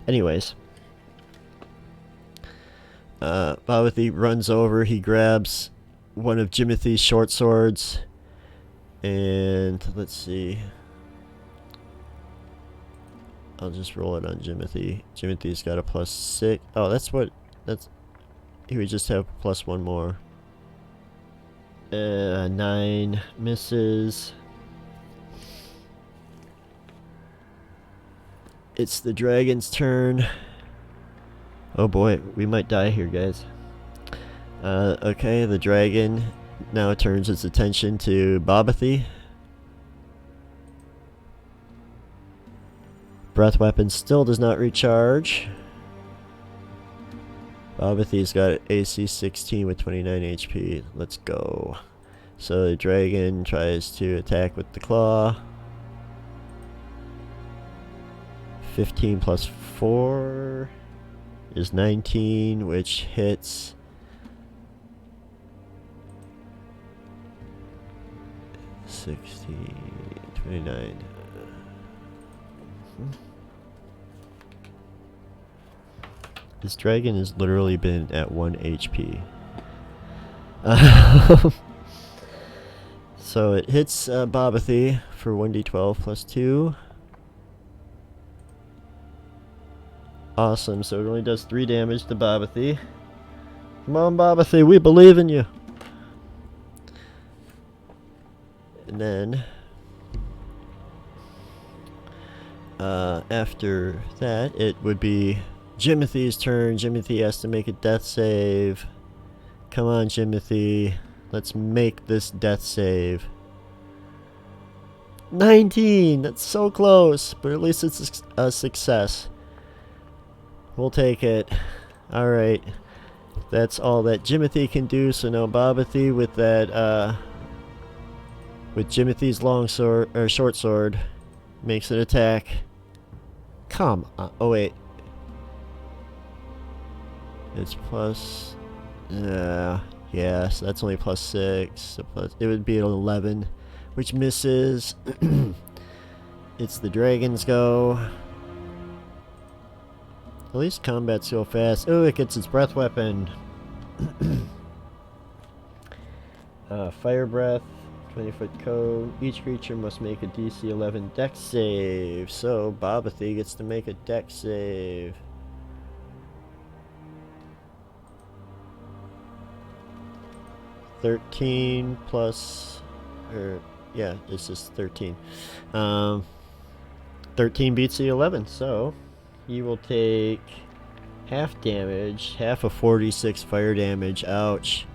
Anyways. Bobathy runs over. He grabs one of Jimothy's short swords. And let's see. I'll just roll it on Jimothy. Jimothy's got a +6. Oh, he would just have +1 more. 9 misses. It's the dragon's turn. Oh boy, we might die here, guys. Okay, the dragon now turns its attention to Bobathy. Breath weapon still does not recharge. Bobathy's got AC 16 with 29 HP. Let's go. So the dragon tries to attack with the claw. 15 plus 4 is 19, which hits. 16, 29. This dragon has literally been at 1 HP. So it hits Bobathy for 1d12 plus 2. Awesome, so it only does 3 damage to Bobathy. Come on, Bobathy, we believe in you. And then after that, it would be Jimothy's turn. Jimothy has to make a death save. Come on, Jimothy. Let's make this death save. 19! That's so close, but at least it's a success. We'll take it. Alright. That's all that Jimothy can do, so now Bobathy with that, with Jimothy's long sword, or short sword, makes an attack. Come on. Oh, wait. It's plus... yeah, so that's only +6. So it would be an 11, which misses. It's the dragon's go. At least combat's go fast. Oh, it gets its breath weapon. Fire breath, 20-foot cone. Each creature must make a DC 11 dex save. So Bobathy gets to make a dex save. $13 plus, yeah, it's just 13. 13 beats the 11, so he will take half damage, half of 46 fire damage. Ouch.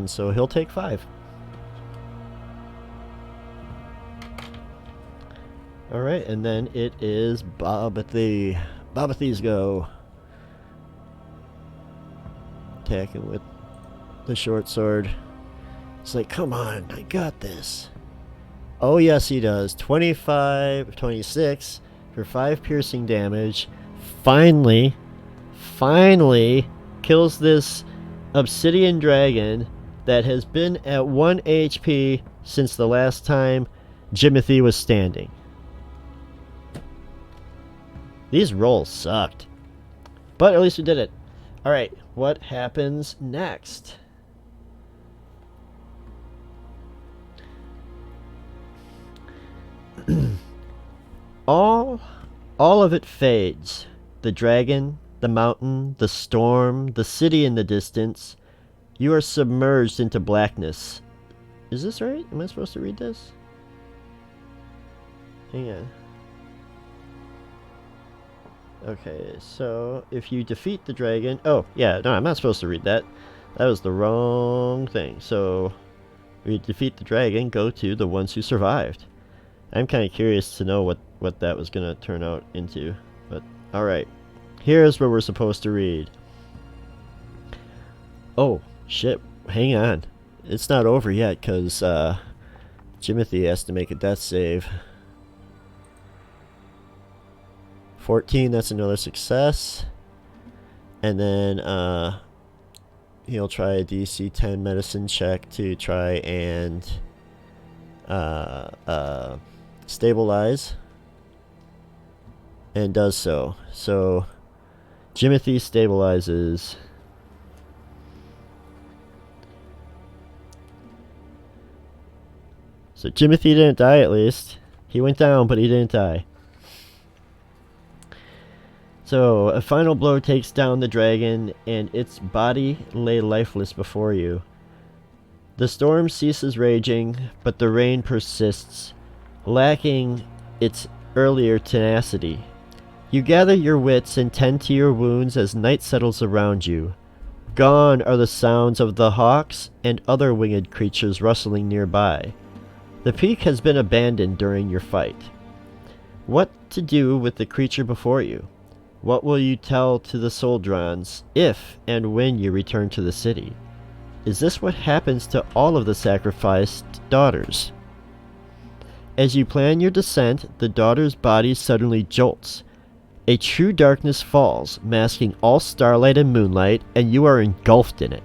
So he'll take 5. Alright, and then it is Bobathy. Bobathy's go. Attacking with the short sword. It's like, come on, I got this. Oh yes, he does. 26 for 5 piercing damage. Finally kills this obsidian dragon that has been at 1 HP since the last time Jimothy was standing. These rolls sucked. But at least we did it. Alright, what happens next? all of it fades. The dragon The mountain, the storm, the city in the distance. You are submerged into blackness. Is this right? Am I supposed to read this? Hang on. Okay, so if you defeat the dragon... Oh, yeah, no, I'm not supposed to read that. That was the wrong thing. So, if you defeat the dragon, go to the ones who survived. I'm kind of curious to know what that was going to turn out into. But, alright. Here's what we're supposed to read. Oh, shit. Hang on. It's not over yet, because Jimothy has to make a death save. 14, that's another success. And then he'll try a DC 10 medicine check to try and stabilize. And does so. So Jimothy stabilizes. So Jimothy didn't die, at least. He went down, but he didn't die. So, a final blow takes down the dragon, and its body lay lifeless before you. The storm ceases raging, but the rain persists, lacking its earlier tenacity. You gather your wits and tend to your wounds as night settles around you. Gone are the sounds of the hawks and other winged creatures rustling nearby. The peak has been abandoned during your fight. What to do with the creature before you? What will you tell to the Soldrons if and when you return to the city? Is this what happens to all of the sacrificed daughters? As you plan your descent, the daughter's body suddenly jolts. A true darkness falls, masking all starlight and moonlight, and you are engulfed in it.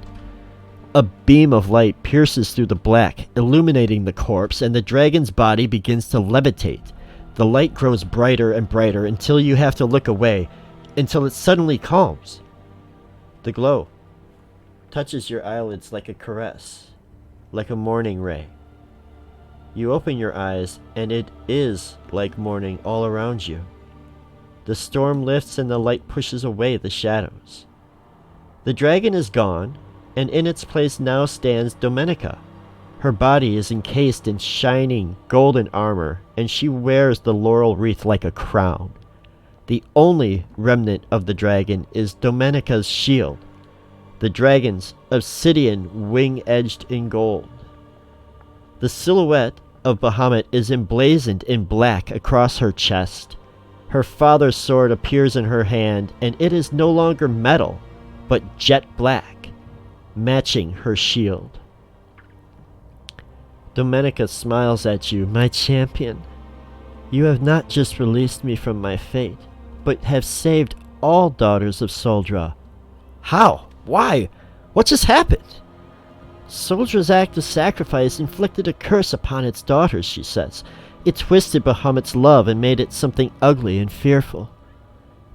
A beam of light pierces through the black, illuminating the corpse, and the dragon's body begins to levitate. The light grows brighter and brighter until you have to look away, until it suddenly calms. The glow touches your eyelids like a caress, like a morning ray. You open your eyes, and it is like morning all around you. The storm lifts and the light pushes away the shadows. The dragon is gone, and in its place now stands Domenica. Her body is encased in shining golden armor, and she wears the laurel wreath like a crown. The only remnant of the dragon is Domenica's shield, the dragon's obsidian wing edged in gold. The silhouette of Bahamut is emblazoned in black across her chest. Her father's sword appears in her hand, and it is no longer metal, but jet black, matching her shield. Domenica smiles at you, my champion. You have not just released me from my fate, but have saved all daughters of Soldra. How? Why? What just happened? Soldra's act of sacrifice inflicted a curse upon its daughters, she says. It twisted Bahamut's love and made it something ugly and fearful.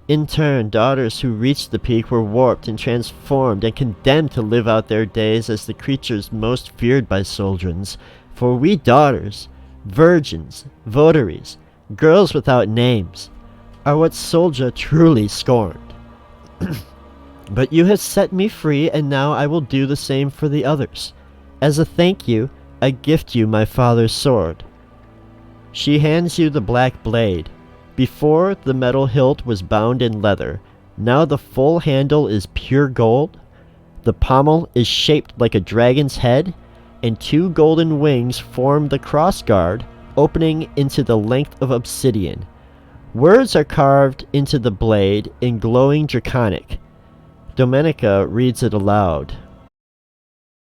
In turn, daughters who reached the peak were warped and transformed and condemned to live out their days as the creatures most feared by Soldrans. For we daughters, virgins, votaries, girls without names, are what Soldra truly scorned. But you have set me free, and now I will do the same for the others. As a thank you, I gift you my father's sword. She hands you the black blade. Before, the metal hilt was bound in leather. Now the full handle is pure gold. The pommel is shaped like a dragon's head, and two golden wings form the crossguard, opening into the length of obsidian. Words are carved into the blade in glowing draconic. Domenica reads it aloud.